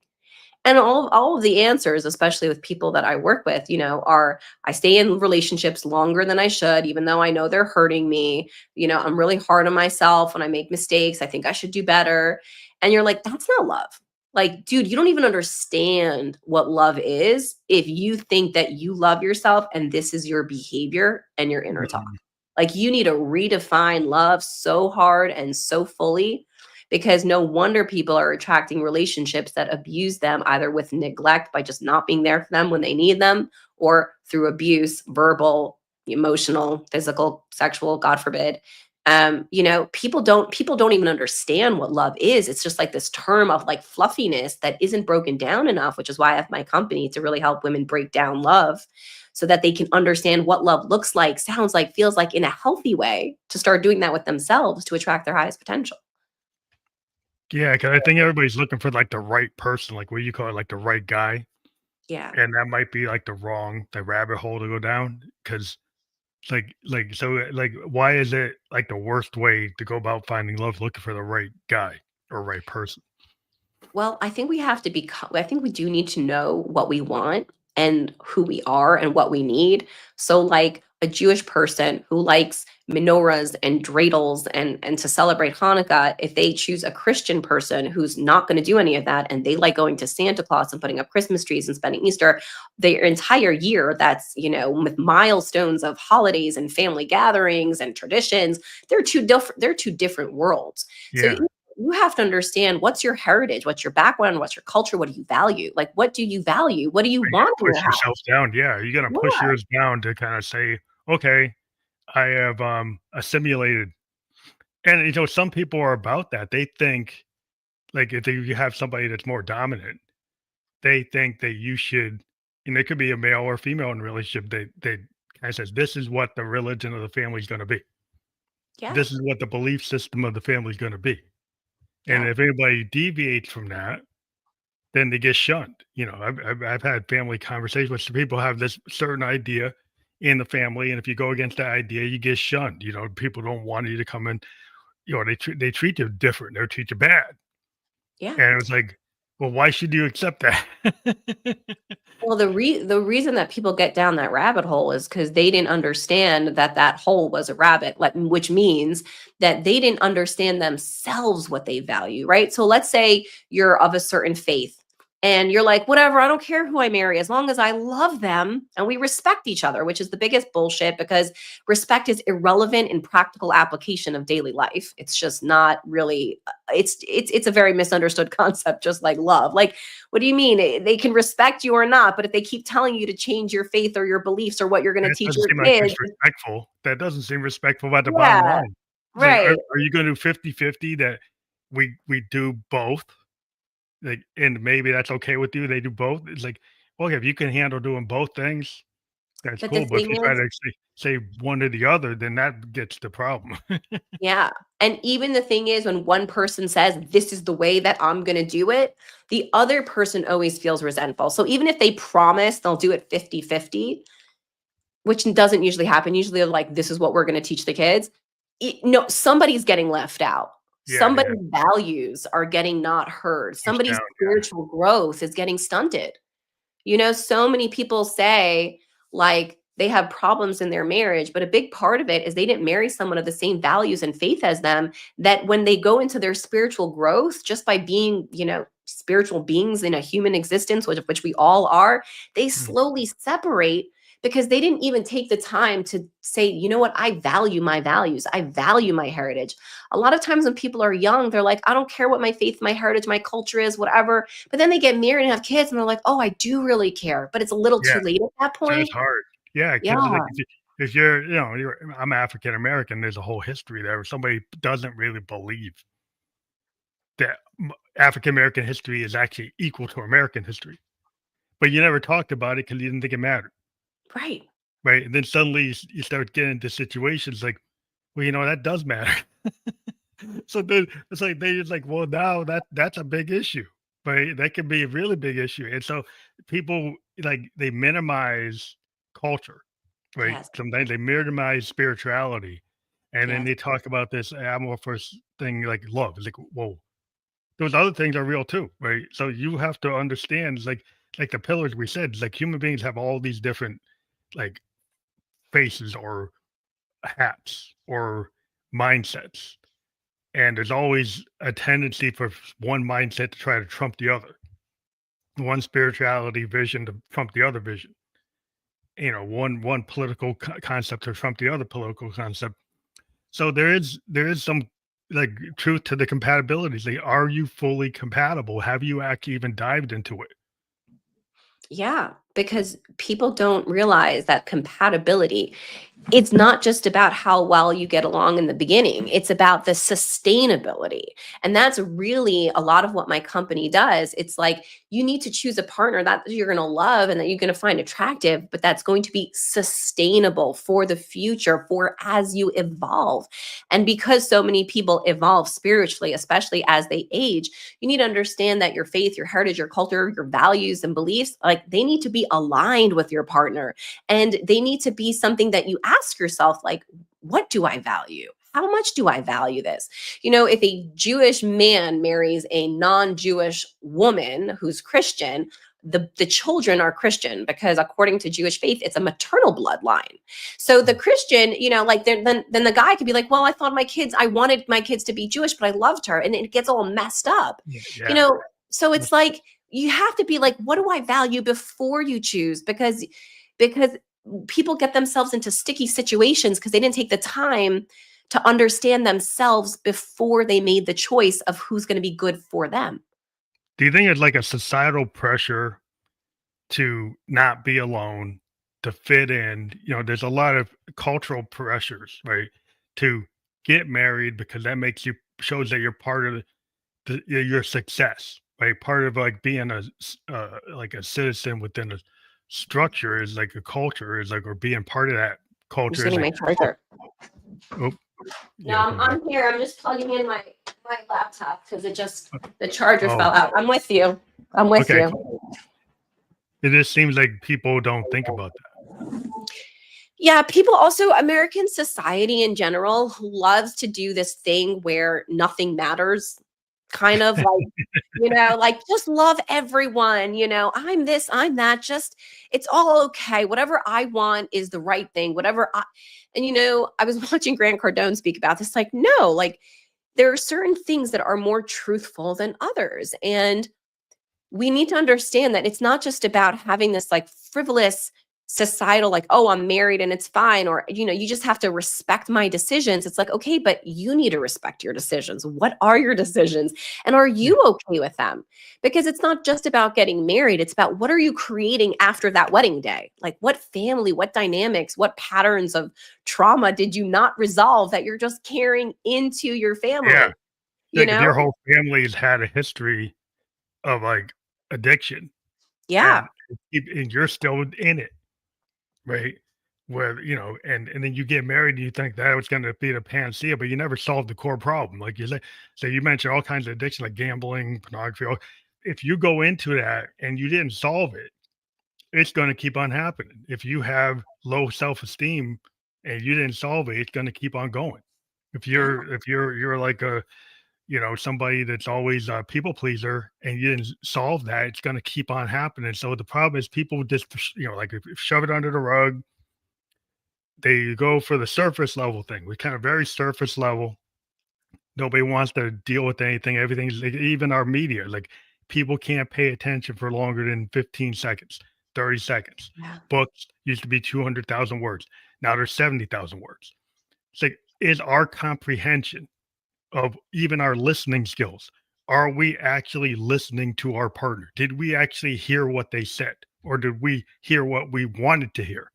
And all of the answers, especially with people that I work with, are I stay in relationships longer than I should, even though I know they're hurting me. I'm really hard on myself when I make mistakes. I think I should do better. And you're like, that's not love. Like, dude, you don't even understand what love is if you think that you love yourself and this is your behavior and your inner talk. Mhm. Like, you need to redefine love so hard and so fully, because no wonder people are attracting relationships that abuse them, either with neglect by just not being there for them when they need them, or through abuse, verbal, emotional, physical, sexual, god forbid. People don't even understand what love is. It's just like this term of like fluffiness that isn't broken down enough, which is why I have my company to really help women break down love so that they can understand what love looks like, sounds like, feels like in a healthy way, to start doing that with themselves to attract their highest potential. Yeah, because I think everybody's looking for, like, the right person, like, what you call it, like, the right guy, Yeah. and that might be, like, the rabbit hole to go down. Because why is it, like, the worst way to go about finding love, looking for the right guy or right person? Well, I think we have to become, I think we do need to know what we want and who we are and what we need. So, like a Jewish person who likes menorahs and dreidels and to celebrate Hanukkah, if they choose a Christian person who's not going to do any of that and they like going to Santa Claus and putting up Christmas trees and spending Easter, their entire year, that's, with milestones of holidays and family gatherings and traditions, they're two different worlds. So Yeah, you have to understand what's your heritage, what's your background, what's your culture, what do you value? Like, what do you value? What do you you want in gotta your push house? yourself down, yeah, you gotta push Yeah, yours down to kinda say, "Okay, I have, assimilated." And, some people are about that, they think, like, if you have somebody that's more dominant, they think that you should, it could be a male or female in a relationship, they kinda says, "This is what the religion of the family is gonna be. yeah, This is what the belief system of the family is gonna be." And yeah, if anybody deviates from that, then they get shunned. I've had family conversations with some people have this certain idea in the family, and if you go against that idea, you get shunned. People don't want you to come in. They treat you different. They treat you bad, yeah. and it was like, well, why should you accept that? Well, the reason that people get down that rabbit hole is because they didn't understand that that hole was a rabbit, like, which means that they didn't understand themselves what they value, right? So let's say you're of a certain faith and you're like, whatever, I don't care who I marry as long as I love them and we respect each other, which is the biggest bullshit because respect is irrelevant in practical application of daily life. It's just not really it's a very misunderstood concept, just like love. Like, what do you mean? They can respect you or not, but if they keep telling you to change your faith or your beliefs or what you're going to That teach doesn't your seem like kids, it's respectful. That doesn't seem respectful at the bottom yeah, line. It's like, are right. are you gonna do 50-50 that we do both? Like, and maybe that's okay with you, they do both? It's like, well, if you can handle doing both things, that's But the cool, but if thing you try is, to say one or the other, then that gets the problem. yeah. And even the thing is, when one person says, this is the way that I'm going to do it, the other person always feels resentful. So even if they promise they'll do it 50-50, which doesn't usually happen. Usually, they're like, this is what we're going to teach the kids. No, somebody's getting left out. Yeah, yeah, Somebody's values are getting not heard. pushed Somebody's down, yeah. spiritual growth is getting stunted. So many people say like they have problems in their marriage, but a big part of it is they didn't marry someone of the same values and faith as them. That when they go into their spiritual growth, just by being, spiritual beings in a human existence, which we all are, they Mm, slowly separate because they didn't even take the time to say, you know what, I value my values, I value my heritage. A lot of times when people are young, they're like, I don't care what my faith, my heritage, my culture is, whatever, but then they get married and have kids and they're like, "Oh, I do really care." But it's a little yeah, too late at that so it's point. hard. Yeah, Yeah, because like, if you're, I'm African American, there's a whole history there. If somebody doesn't really believe that African American history is actually equal to American history, but you never talked about it because you didn't think it mattered, right. right? And then suddenly you start getting into situations like, well, that does matter. So then it's like they just like, well, now that's a big issue. right? That could be a really big issue. And so people like they minimize culture, right? Yes. Sometimes they minimize spirituality. And then Yes. they talk about this amorphous thing like love. It's like, whoa, those other things are real too, right? So you have to understand, like the pillars we said, it's like human beings have all these different like faces or hats or mindsets. And there's always a tendency for one mindset to try to trump the other, one spirituality vision to trump the other vision. One political concept to trump the other political concept. So there is some like truth to the compatibilities. Like, are you fully compatible? Have you actually even dived into it? Yeah, because people don't realize that compatibility, it's not just about how well you get along in the beginning. It's about the sustainability. And that's really a lot of what my company does. It's like you need to choose a partner that you're going to love and that you're going to find attractive, but that's going to be sustainable for the future, for as you evolve. And because so many people evolve spiritually, especially as they age, you need to understand that your faith, your heritage, your culture, your values and beliefs, like they need to be aligned with your partner, and they need to be something that you ask yourself, like, what do I value? How much do I value this? If a Jewish man marries a non-Jewish woman who's Christian, the children are Christian because according to Jewish faith, it's a maternal bloodline. So the Mm. Christian, like then the guy could be like, well, I wanted my kids to be Jewish, but I loved her, and it gets all messed up. Yeah, You yeah. know, so it's That's like you have to be like, what do I value before you choose? Because people get themselves into sticky situations because they didn't take the time to understand themselves before they made the choice of who's going to be good for them. Do you think it's like a societal pressure to not be alone, to fit in? There's a lot of cultural pressures, right? To get married because that makes you shows that you're part of your success, right? Part of like being like a citizen within a structure is like a culture is like or being part of that I'm just culture is getting like, my oh, charger. oh, No, yeah, come back. I'm here. I'm just plugging in my laptop because the charger Oh, fell out. I'm with you. I'm with okay. you. It just seems like people don't think about Yeah, people also, American society in general loves to do this thing where nothing matters, kind of like, like just love everyone, I'm this, I'm that, just it's all okay. Whatever I want is the right thing. And I was watching Grant Cardone speak about this, like, no, like there are certain things that are more truthful than others. And we need to understand that it's not just about having this like frivolous societal like, oh, I'm married and it's fine, or you just have to respect my decisions. It's like, okay, but you need to respect your decisions. What are your decisions, and are that. you okay with them? Because it's not just about getting married, it's about what are you creating after that wedding day. Like, what family, what dynamics, what patterns of trauma did you not resolve that you're just carrying into your Yeah. family you Like if know your whole family's had a history of like addiction yeah. and and you're still in it, right? Where, and then you get married and you think that was going to be the panacea, but you never solved the core problem. Like you say, so you mentioned all kinds of addiction, like gambling, pornography. If you go into that and you didn't solve it, it's going to keep on happening. If you have low self-esteem and you didn't solve it, it's going to keep on going. If Yeah. you're like a somebody that's always a people pleaser and you didn't solve that, it's going to keep on happening. So the problem is people just, like if shove it under the rug, they go for the surface level thing. We kind of very surface level. Nobody wants to deal with anything. Everything's like, even our media, like people can't pay attention for longer than 15 seconds, 30 seconds. Yeah. Books used to be 200,000 words. Now they're 70,000 words. It's like, is our comprehension of even our listening skills. Are we actually listening to our partner? Did we actually hear what they said? Or did we hear what we wanted to hear?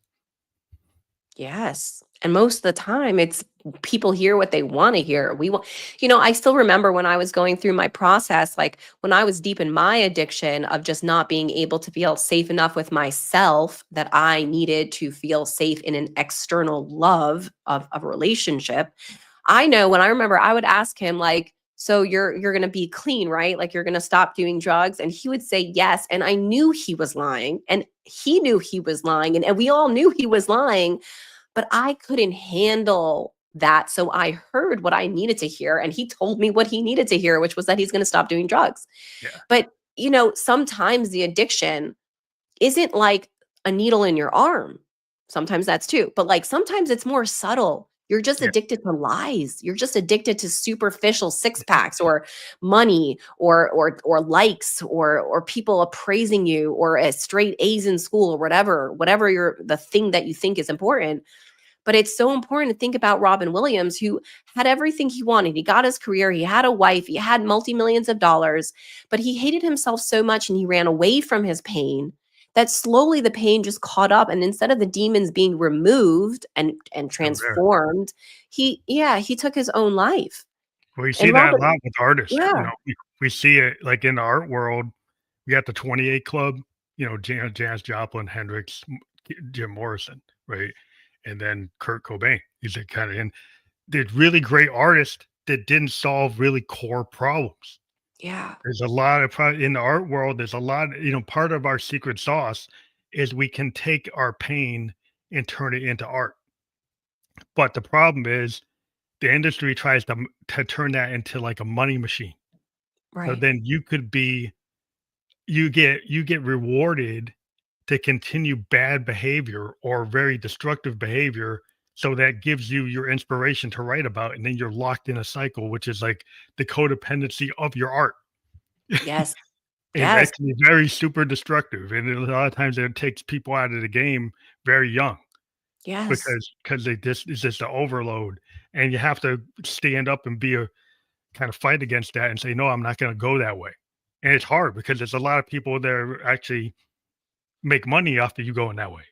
Yes. And most of the time, it's people hear what they want to hear. I still remember when I was going through my process, like when I was deep in my addiction of just not being able to feel safe enough with myself, that I needed to feel safe in an external love of a relationship. I know when I remember I would ask him, like, so you're going to be clean, right? Like you're going to stop doing drugs." And he would say yes, and I knew he was lying, and he knew he was lying, and we all knew he was lying, but I couldn't handle that. So I heard what I needed to hear, and he told me what he needed to hear, which was that he's going to stop doing drugs. Yeah. But, sometimes the addiction isn't like a needle in your arm. Sometimes that's too, but like sometimes it's more subtle. You're just Yeah. addicted to lies. You're just addicted to superficial six packs or money or likes or people appraising you or a straight A's in school or whatever you're the thing that you think is important. But it's so important to think about Robin Williams, who had everything he wanted. He got his career, he had a wife, he had multi millions of dollars, but he hated himself so much and he ran away from his pain that slowly the pain just caught up. And instead of the demons being removed and Still there. transformed, he took his own life. We see And that a Robin, lot with artists. yeah, We see it like in the art world. We got the 28 Club, Janis Joplin, Hendrix, Jim Morrison, right? And then Kurt Cobain. He's a kind of and did really great artists that didn't solve really core problems. yeah, There's a lot of in the art world. There's a lot. Part of our secret sauce is we can take our pain and turn it into art. But the problem is the industry tries to turn that into like a money machine. So right. then you get rewarded to continue bad behavior or very destructive behavior. So that gives you your inspiration to write about, and then you're locked in a cycle, which is like the codependency of your art. Yes, And yes, that can be very super destructive. And a lot of times it takes people out of the game very young yes. because they just it's just the overload. And you have to stand up and be a kind of fight against that and say, no, I'm not going to go that way. And it's hard because there's a lot of people that actually make money after you going that way.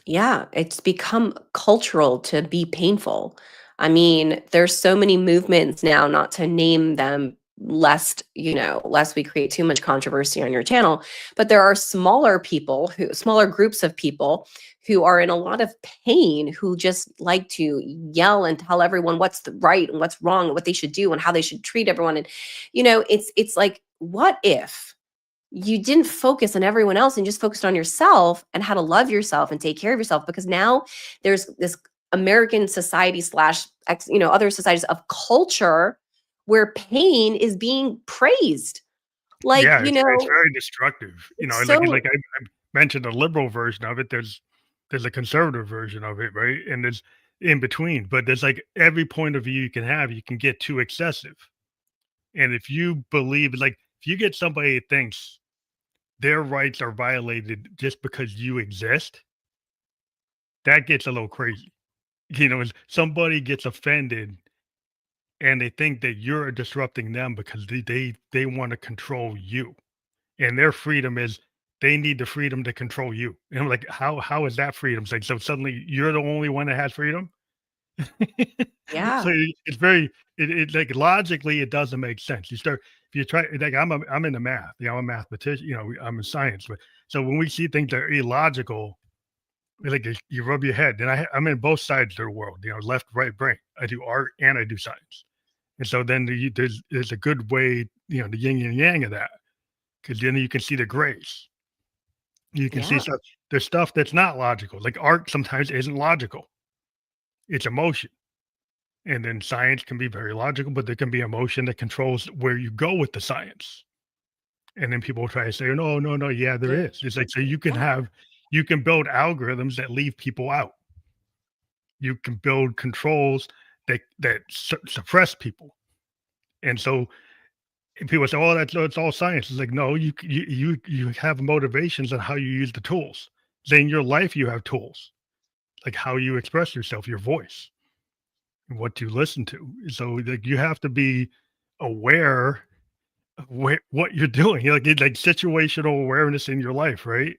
Yeah, it's become cultural to be painful. I mean, there's so many movements now, not to name them, lest we create too much controversy on your channel, but there are smaller groups of people who are in a lot of pain, who just like to yell and tell everyone what's right and what's wrong and what they should do and how they should treat everyone. And it's like, what if you didn't focus on everyone else and just focused on yourself and how to love yourself and take care of yourself? Because now there's this American society slash other societies of culture where pain is being praised, like, Yeah, it's very destructive. it's And like so. I mentioned the liberal version of it. There's a conservative version of it, right? And there's in between, but there's like every point of view you can have, you can get too excessive. And if you believe, like, if you get somebody that thinks their rights are violated just because you exist, that gets a little crazy. If somebody gets offended and they think that you're disrupting them because they want to control you, and their freedom is they need the freedom to control you. And I'm like, how is that freedom? It's like, so suddenly you're the only one that has freedom. So Yeah, it's very like logically it doesn't make sense. You start if you try like I'm into math, I'm a mathematician, I'm in science, but so when we see things that are illogical, it's like you rub your head. And I'm in both sides of the world, left, right brain. I do art and I do science. And so then there's a good way, the yin and yang of that, because then you can see the grace. You can see yeah, stuff. There's stuff that's not logical. Like art sometimes isn't logical. It's emotion. And then science can be very logical, but there can be emotion that controls where you go with the science. And then people try to say, no, no, no, yeah, there yeah, is. It's like so yeah, you can build algorithms that leave people out. You can build controls that suppress people. And so people say, "Oh, it's all science." It's like, no, you have motivations on how you use the tools. Then in your life, you have tools like how you express yourself, your voice, and what you listen to. So like you have to be aware of what you're doing. Like situational awareness in your life, right?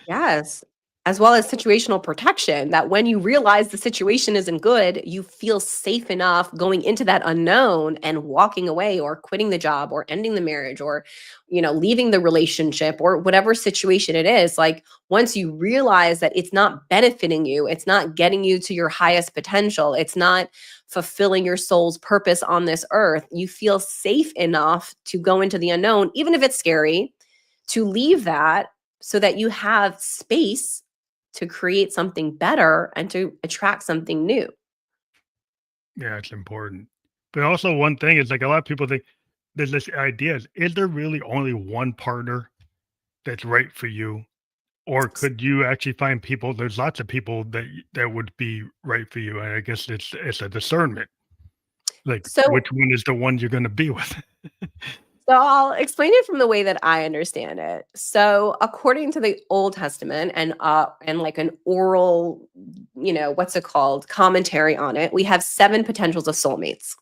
yes. as well as situational protection, that when you realize the situation isn't good, you feel safe enough going into that unknown and walking away or quitting the job or ending the marriage or leaving the relationship or whatever situation it is. Like, once you realize that it's not benefiting you, it's not getting you to your highest potential, it's not fulfilling your soul's purpose on this earth, you feel safe enough to go into the unknown, even if it's scary, to leave that so that you have space to create something better and to attract something new. Yeah, it's important. But also one thing is like a lot of people think there's this idea is there really only one partner that's right for you? Or could you actually find people there's lots of people that would be right for you, and I guess it's a discernment, like, So, which one is the one you're gonna be with? so I'll explain it from the way that I understand it. So, according to the Old Testament and like an oral, what's it called, commentary on it, we have seven potentials of soulmates.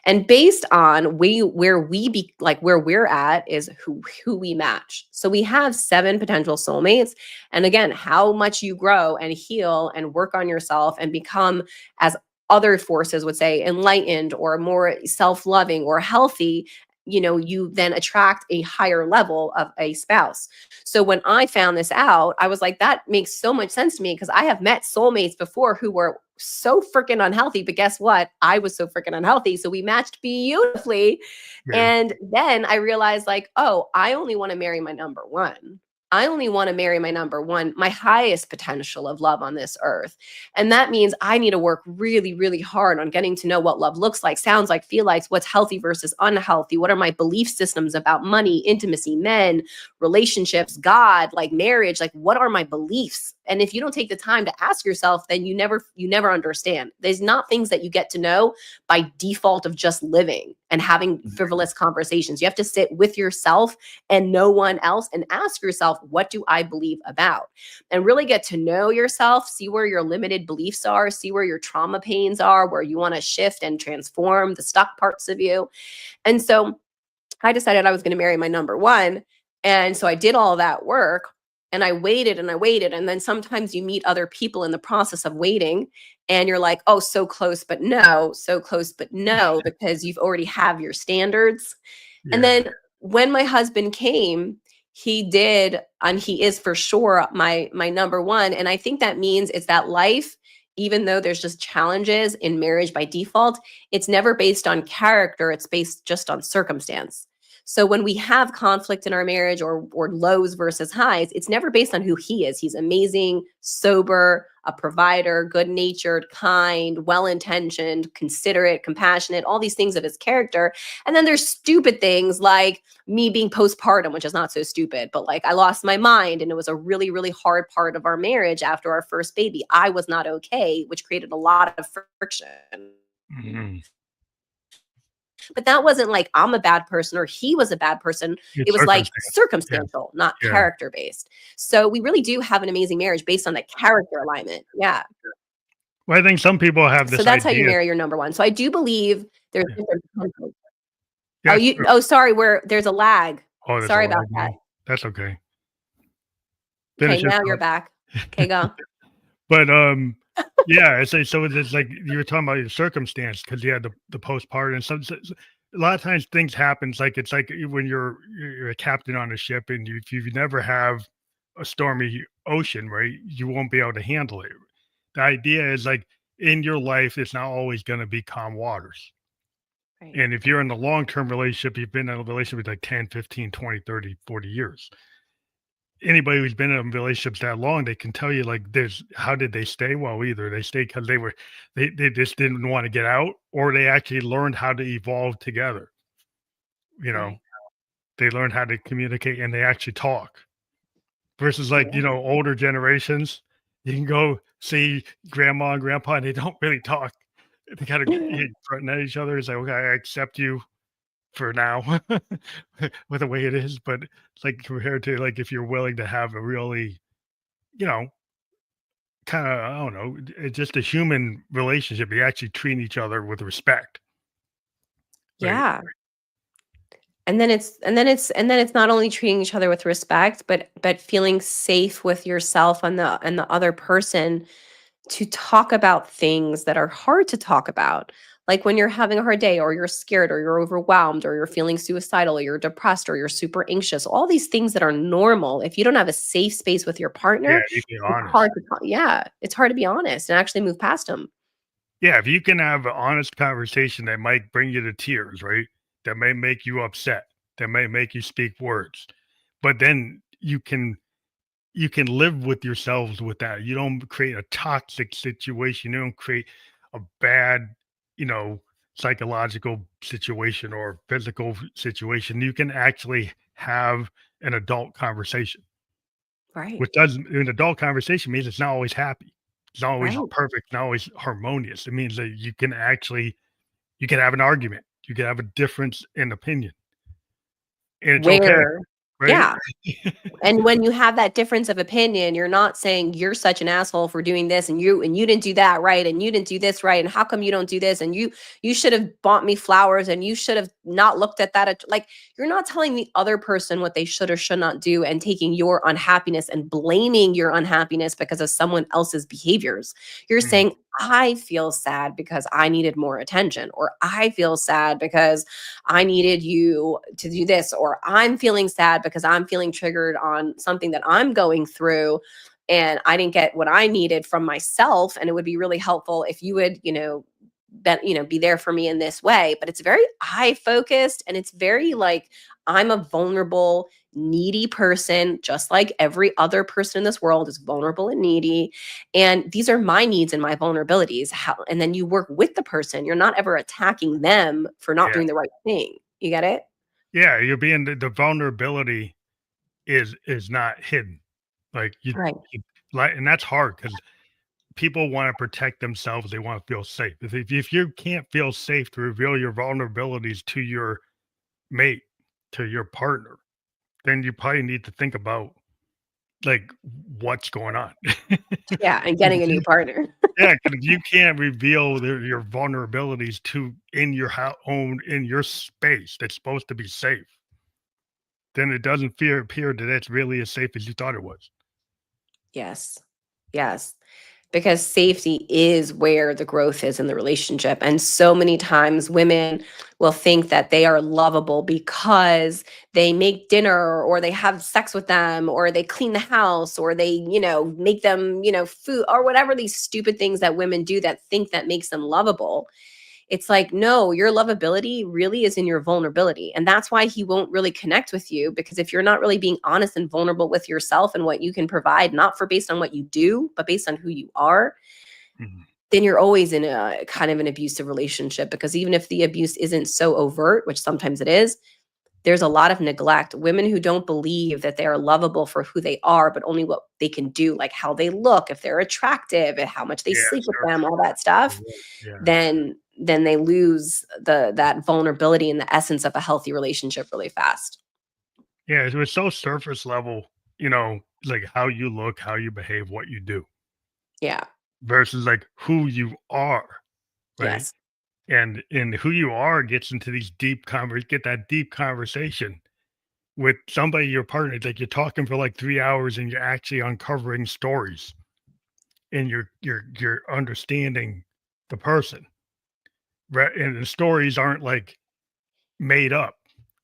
And based on where we be like where we're at is who we match. So we have seven potential soulmates. And again, how much you grow and heal and work on yourself and become, as other forces would say, enlightened or more self-loving or healthy, you then attract a higher level of a spouse. So when I found this out, I was like, that makes so much sense to me, because I have met soulmates before who were so freaking unhealthy. But guess what? I was so freaking unhealthy. So we matched beautifully. Yeah, And then I realized, like, oh, I only want to marry my number one. I only want to marry my number one, my highest potential of love on this earth. And that means I need to work really, really hard on getting to know what love looks like, sounds like, feel like, what's healthy versus unhealthy. What are my belief systems about money, intimacy, men, relationships, God, like marriage? Like, what are my beliefs? And if you don't take the time to ask yourself, then you never understand. There's not things that you get to know by default of just living and having frivolous conversations. You have to sit with yourself and no one else and ask yourself, what do I believe about? And really get to know yourself, see where your limited beliefs are, see where your trauma pains are, where you want to shift and transform the stuck parts of you. And so I decided I was going to marry my number one. And so I did all that work and I waited and I waited. And then sometimes you meet other people in the process of waiting and you're like, oh, so close, but no, so close, but no, because you've already have your standards. And yeah, then when my husband came, he did, and he is for sure my number one. And I think that means it's that life, even though there's just challenges in marriage by default, it's never based on character, it's based just on circumstance. So when we have conflict in our marriage or lows versus highs, it's never based on who he is. He's amazing, sober, a provider, good-natured, kind, well-intentioned, considerate, compassionate, all these things of his character. And then there's stupid things like me being postpartum, which is not so stupid, but like I lost my mind and it was a really, really hard part of our marriage after our first baby. I was not okay, which created a lot of friction. mhm. But that wasn't like I'm a bad person or he was a bad person. It It's was like circumstance. Yeah, circumstantial, not yeah. character based. So we really do have an amazing marriage based on the character alignment. Yeah. Well, I think some people have So this that's how you idea. marry your number one. So I do believe there's Yeah. different potentials. Oh, Yes, sorry, where there's a lag. oh, there's a Sorry about lag that. now. That's okay. Okay, Finish your now you're thought. back. Okay, go. But, yeah, it's like you were talking about your circumstance because you had the postpartum and a lot of times things happens, like, it's like when you're a captain on a ship and if you never have a stormy ocean, right, you won't be able to handle it. The idea is, like, in your life, it's not always gonna be calm waters, Right. and if you're in a long-term relationship, you've been in a relationship like 10, 15, 20, 30, 40 years. Anybody who's been in relationships that long, they can tell you like there's how did they stay? Well, either they stayed because they just didn't want to get out, or they actually learned how to evolve together. You know, Right. they learned how to communicate and they actually talk. Versus like, Yeah. older generations, you can go see grandma and grandpa and they don't really talk. They kind of fronting at each other. It's like, okay, I accept you for now with the way it is. But like compared to like if you're willing to have a really, you know, kinda, I don't know, it's just a human relationship. You actually treat each other with respect, right? Yeah. And then it's not only treating each other with respect, but feeling safe with yourself and the other person to talk about things that are hard to talk about. Like when you're having a hard day, or you're scared, or you're overwhelmed, or you're feeling suicidal, or you're depressed, or you're super anxious, all these things that are normal. If you don't have a safe space with your Yeah, partner, you be it's hard honest. to talk. Yeah, it's hard to be honest and actually move past them. Yeah, if you can have an honest conversation that might bring you to tears, right? That may make you upset, that may make you speak words, but then you can live with yourselves with that. You don't create a toxic situation. You don't create a bad, you know, psychological situation or physical situation. You can actually have an adult conversation, Right. which does an adult conversation means it's not always happy. It's not always Right. perfect, not always harmonious. It means that you can have an argument. You can have a difference in opinion. And it's okay, Where, right? yeah. And when you have that difference of opinion, you're not saying you're such an asshole for doing this, and you didn't do that right, and you didn't do this right, and how come you don't do this, and you should have bought me flowers, and you should have not looked at that like, you're not telling the other person what they should or should not do, and taking your unhappiness and blaming your unhappiness because of someone else's behaviors. You're Mhm. saying, I feel sad because I needed more attention, or I feel sad because I needed you to do this, or I'm feeling sad because I'm feeling triggered on something that I'm going through, and I didn't get what I needed from myself, and it would be really helpful if you would, be there for me in this way. But it's very I focused, and it's very like, I'm a vulnerable, needy person, just like every other person in this world is vulnerable and needy. And these are my needs and my vulnerabilities. And then you work with the person. You're not ever attacking them for not Yeah. doing the right thing. You get it? Yeah, you're being the vulnerability is not hidden. Like Right. you like, and that's hard because people want to protect themselves. They want to feel safe. If you can't feel safe to reveal your vulnerabilities to your mate, to your partner, then you probably need to think about like what's going on. Yeah. And getting a If new you- partner. yeah, because if you can't reveal your vulnerabilities to in your own in your space that's supposed to be safe, then it doesn't appear that it's really as safe as you thought it was. Yes. Yes. Because safety is where the growth is in the relationship. And so many times women will think that they are lovable because they make dinner, or they have sex with them, or they clean the house, or they, make them, food, or whatever these stupid things that women do that think that makes them lovable. It's like, no, your lovability really is in your vulnerability. And that's why he won't really connect with you, because if you're not really being honest and vulnerable with yourself and what you can provide, not for based on what you do, but based on who you are, Mhm. then you're always in a kind of an abusive relationship. Because even if the abuse isn't so overt, which sometimes it is, there's a lot of neglect. Women who don't believe that they are lovable for who they are, but only what they can do, like how they look, if they're attractive, and how much they Yeah, sleep with them, surface all that level. stuff, Yeah. then they lose that vulnerability and the essence of a healthy relationship really fast. Yeah, it was so surface level, like how you look, how you behave, what you do Yeah. versus like who you are, right? Yes. And who you are gets into these get that deep conversation with somebody, your partner, like you're talking for like 3 hours and you're actually uncovering stories and you're understanding the person. Right. And the stories aren't like made up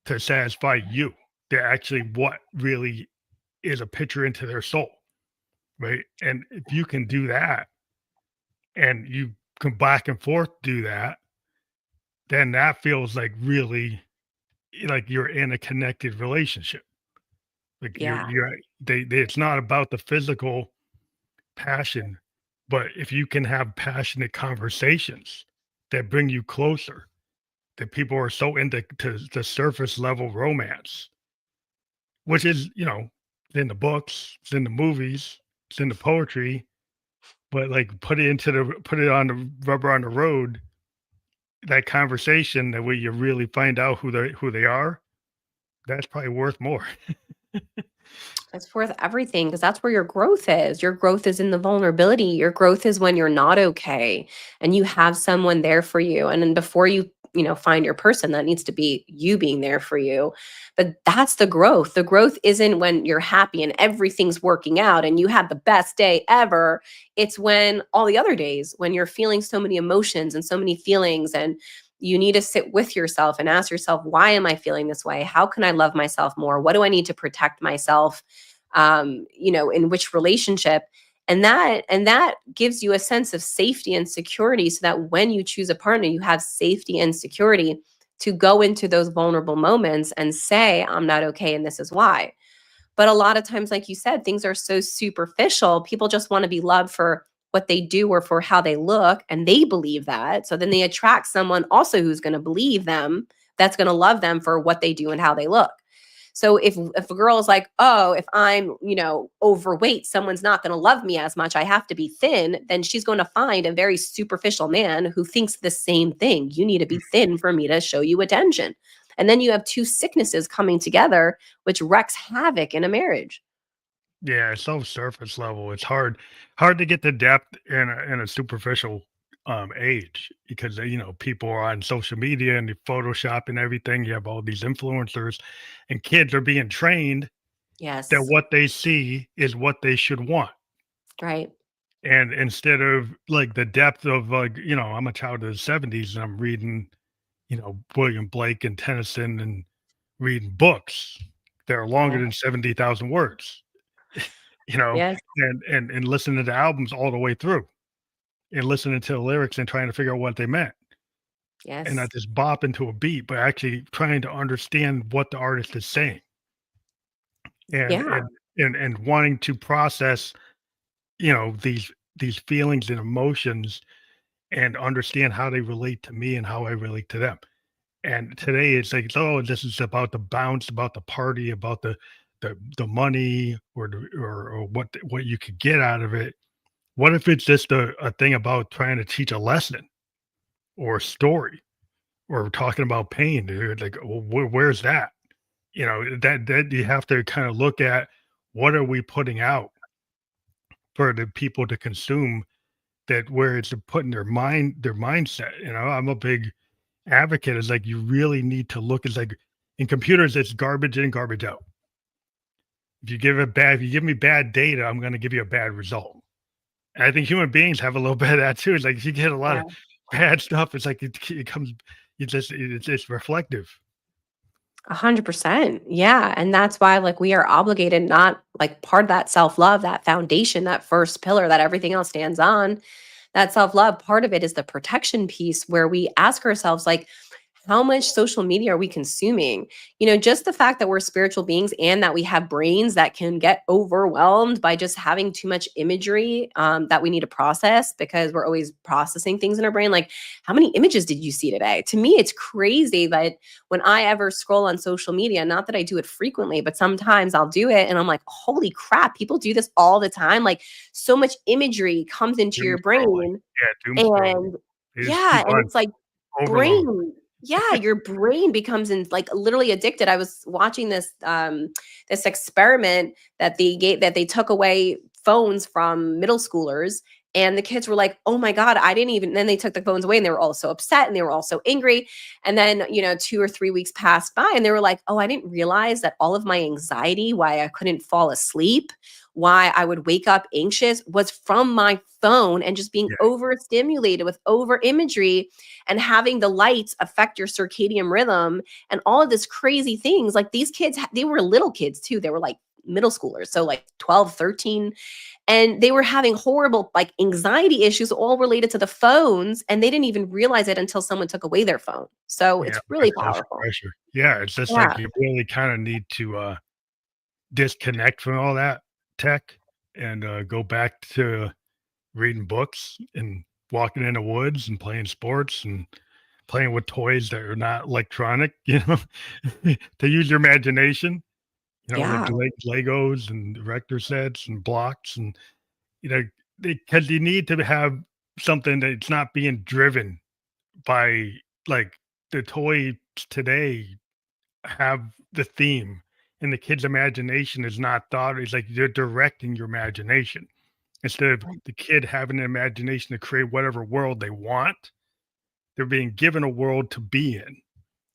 to satisfy you. They're actually what really is a picture into their soul, right? And if you can do that and you come back and forth do that, then that feels like really like you're in a connected relationship. Like Yeah. it's not about the physical passion, but if you can have passionate conversations that bring you closer, that people are so into to the surface level romance, which is, it's in the books, it's in the movies, it's in the poetry, but like put it on the rubber on the road, that conversation that where you really find out who they are, that's probably worth more. It's worth everything, because that's where your growth is. Your growth is in the vulnerability. Your growth is when you're not okay and you have someone there for you. And then before you find your person. That needs to be you being there for you. But that's the growth. The growth isn't when you're happy and everything's working out and you had the best day ever. It's when all the other days, when you're feeling so many emotions and so many feelings, and you need to sit with yourself and ask yourself, why am I feeling this way? How can I love myself more? What do I need to protect myself? In which relationship? And that gives you a sense of safety and security, so that when you choose a partner, you have safety and security to go into those vulnerable moments and say, I'm not okay, and this is why. But a lot of times, like you said, things are so superficial. People just want to be loved for what they do or for how they look, and they believe that. So then they attract someone also who's going to believe them, that's going to love them for what they do and how they look. So if a girl is like, oh, if I'm, overweight, someone's not going to love me as much, I have to be thin, then she's going to find a very superficial man who thinks the same thing. You need to be thin for me to show you attention. And then you have two sicknesses coming together, which wreaks havoc in a marriage. Yeah, it's so surface level. It's hard to get the depth in a superficial age because people are on social media and they Photoshop and everything. You have all these influencers, and kids are being trained that Yes. what they see is what they should want. Right. And instead of like the depth of I'm a child of the '70s and I'm reading, William Blake and Tennyson and reading books that are longer Yeah. than 70,000 words. you know, Yes. and listening to albums all the way through and listening to the lyrics and trying to figure out what they meant and Yes. not just bop into a beat, but actually trying to understand what the artist is saying and Yeah. and and wanting to process, these feelings and emotions and understand how they relate to me and how I relate to them. And today it's like, oh, this is about the bounce, about the party, about the money or what you could get out of it. What if it's just a thing about trying to teach a lesson or a story or talking about pain, dude? Like, well, where's that? That you have to kind of look at what are we putting out for the people to consume that where it's putting their mindset. I'm a big advocate is like you really need to look. It's like in computers, it's garbage in, garbage out. If you give me bad data, I'm going to give you a bad result. And I think human beings have a little bit of that too. It's like if you get a lot Yeah. of bad stuff, it's like it comes, it's reflective. 100%. Yeah. And that's why, like, we are obligated, not like part of that self love, that foundation, that first pillar that everything else stands on, that self love, part of it is the protection piece where we ask ourselves, like, how much social media are we consuming? Just the fact that we're spiritual beings and that we have brains that can get overwhelmed by just having too much imagery, that we need to process because we're always processing things in our brain. Like, how many images did you see today? To me, it's crazy that when I ever scroll on social media, not that I do it frequently, but sometimes I'll do it and I'm like, holy crap, people do this all the time. Like, so much imagery comes into Doom your scrolling. brain. Yeah, doom scrolling. And They just yeah, keep and on it's like overload. brain yeah, your brain becomes like literally addicted. I was watching this experiment that they took away phones from middle schoolers, and the kids were like, "Oh my god, I didn't even." Then they took the phones away and they were all so upset and they were all so angry. And then, 2 or 3 weeks passed by and they were like, "Oh, I didn't realize that all of my anxiety, why I couldn't fall asleep, why I would wake up anxious was from my phone and just being Yeah, overstimulated with over imagery and having the lights affect your circadian rhythm and all of this crazy things." Like, these kids, they were little kids too. They were like middle schoolers, so like 12, 13, and they were having horrible like anxiety issues all related to the phones, and they didn't even realize it until someone took away their phone. So yeah, it's really that's social powerful. pressure. Yeah, it's just Yeah. like you really kind of need to disconnect from all that tech and go back to reading books and walking in the woods and playing sports and playing with toys that are not electronic, to use your imagination, like Yeah. Legos and erector sets and blocks and, you know, because you need to have something that's not being driven by like the toys today have the theme and the kid's imagination is not thought. It's like you're directing your imagination instead of the kid having an imagination to create whatever world they want. they're being given a world to be in.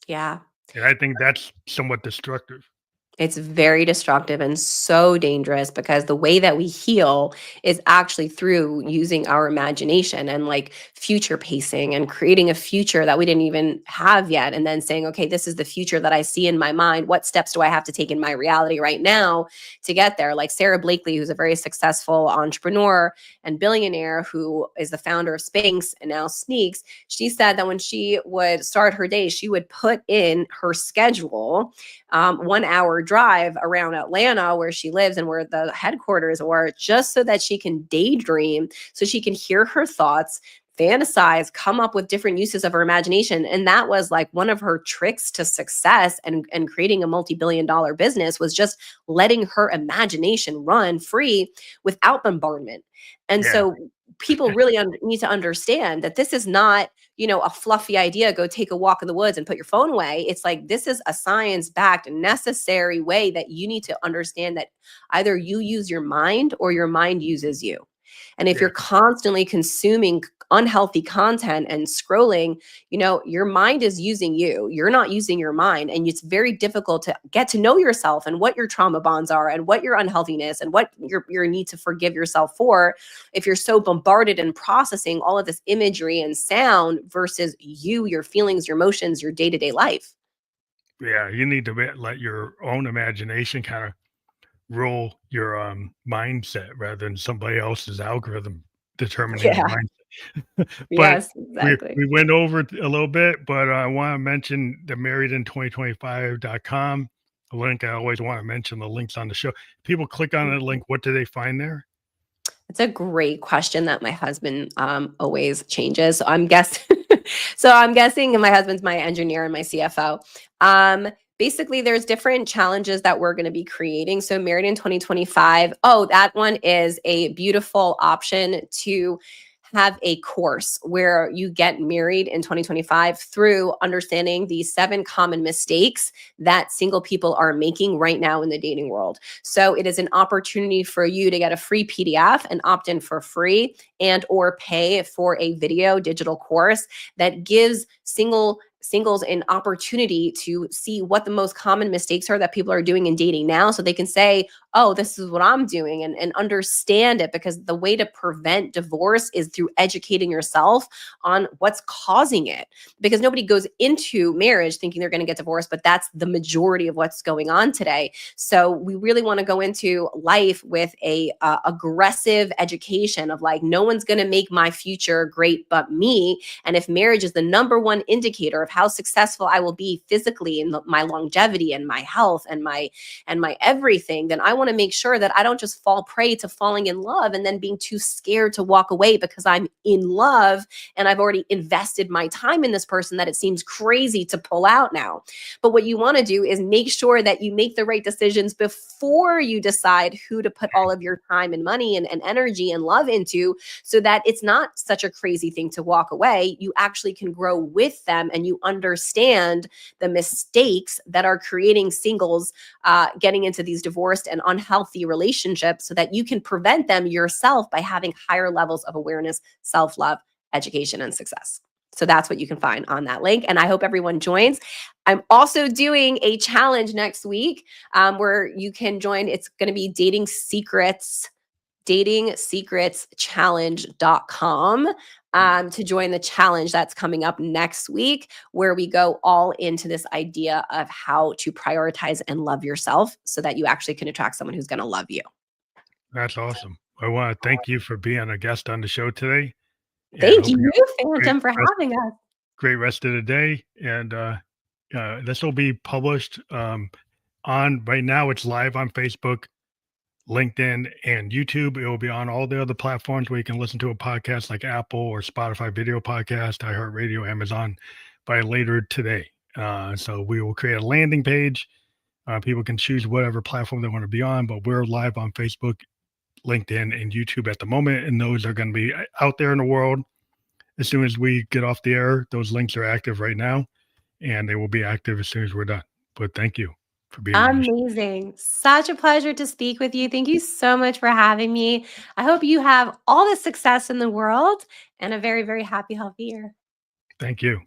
Yeah. And I think that's somewhat destructive. It's very destructive and so dangerous because the way that we heal is actually through using our imagination and like future pacing and creating a future that we didn't even have yet. And then saying, okay, this is the future that I see in my mind. What steps do I have to take in my reality right now to get there? Like Sarah Blakely, who's a very successful entrepreneur and billionaire who is the founder of Spanx and now Sneaks, she said that when she would start her day, she would put in her schedule 1 hour drive around Atlanta where she lives and where the headquarters were, just so that she can daydream, so she can hear her thoughts, fantasize, come up with different uses of her imagination. And that was like one of her tricks to success and creating a multi-billion-dollar business, was just letting her imagination run free without bombardment. And Yeah, so people really need to understand that this is not, a fluffy idea, go take a walk in the woods and put your phone away. It's like, this is a science backed necessary way that you need to understand that either you use your mind or your mind uses you. And if yeah, you're constantly consuming unhealthy content and scrolling, your mind is using you. You're not using your mind. And it's very difficult to get to know yourself and what your trauma bonds are and what your unhealthiness and what your need to forgive yourself for, if you're so bombarded and processing all of this imagery and sound versus you, your feelings, your emotions, your day-to-day life. yeah. You need to let your own imagination kind of rule your mindset rather than somebody else's algorithm determining your Yeah. mindset. But Yes, we exactly. we went over it a little bit, but I want to mention the marriedin2025.com, a link. I always want to mention the links on the show. People click on the link, what do they find there? It's a great question that my husband always changes. So I'm guessing. So I'm guessing, and my husband's my engineer and my CFO. Basically, there's different challenges that we're going to be creating. So Married in 2025. Oh, that one is a beautiful option to have a course where you get married in 2025 through understanding the 7 common mistakes that single people are making right now in the dating world. So it is an opportunity for you to get a free PDF and opt in for free, and or pay for a video digital course that gives singles an opportunity to see what the most common mistakes are that people are doing in dating now, so they can say, oh, this is what I'm doing, and understand it. Because the way to prevent divorce is through educating yourself on what's causing it. Because nobody goes into marriage thinking they're going to get divorced, but that's the majority of what's going on today. So we really want to go into life with a aggressive education of like, no one's going to make my future great but me. And if marriage is the number one indicator of how successful I will be physically in my longevity and my health and my everything, then I want to make sure that I don't just fall prey to falling in love and then being too scared to walk away because I'm in love and I've already invested my time in this person that it seems crazy to pull out now. But what you want to do is make sure that you make the right decisions before you decide who to put all of your time and money and energy and love into, so that it's not such a crazy thing to walk away. You actually can grow with them and you understand the mistakes that are creating singles getting into these divorced and unhealthy relationships, so that you can prevent them yourself by having higher levels of awareness, self-love, education, and success. So that's what you can find on that link. And I hope everyone joins. I'm also doing a challenge next week where you can join. It's going to be datingsecretschallenge.com to join the challenge that's coming up next week, where we go all into this idea of how to prioritize and love yourself so that you actually can attract someone who's going to love you. That's awesome. I want to thank you for being a guest on the show today, and Thank hope you you, have a Phantom, for having us. great rest of the day. And this will be published on right now. It's live on Facebook, LinkedIn, and YouTube. It will be on all the other platforms where you can listen to a podcast like Apple or Spotify video podcast, iHeartRadio, Amazon by later today. So we will create a landing page. People can choose whatever platform they want to be on, but we're live on Facebook, LinkedIn, and YouTube at the moment. And those are going to be out there in the world. As soon as we get off the air, those links are active right now, and they will be active as soon as we're done. But thank you for being on the show. Amazing. Such a pleasure to speak with you. Thank you so much for having me. I hope you have all the success in the world and a very, very happy, healthy year. Thank you.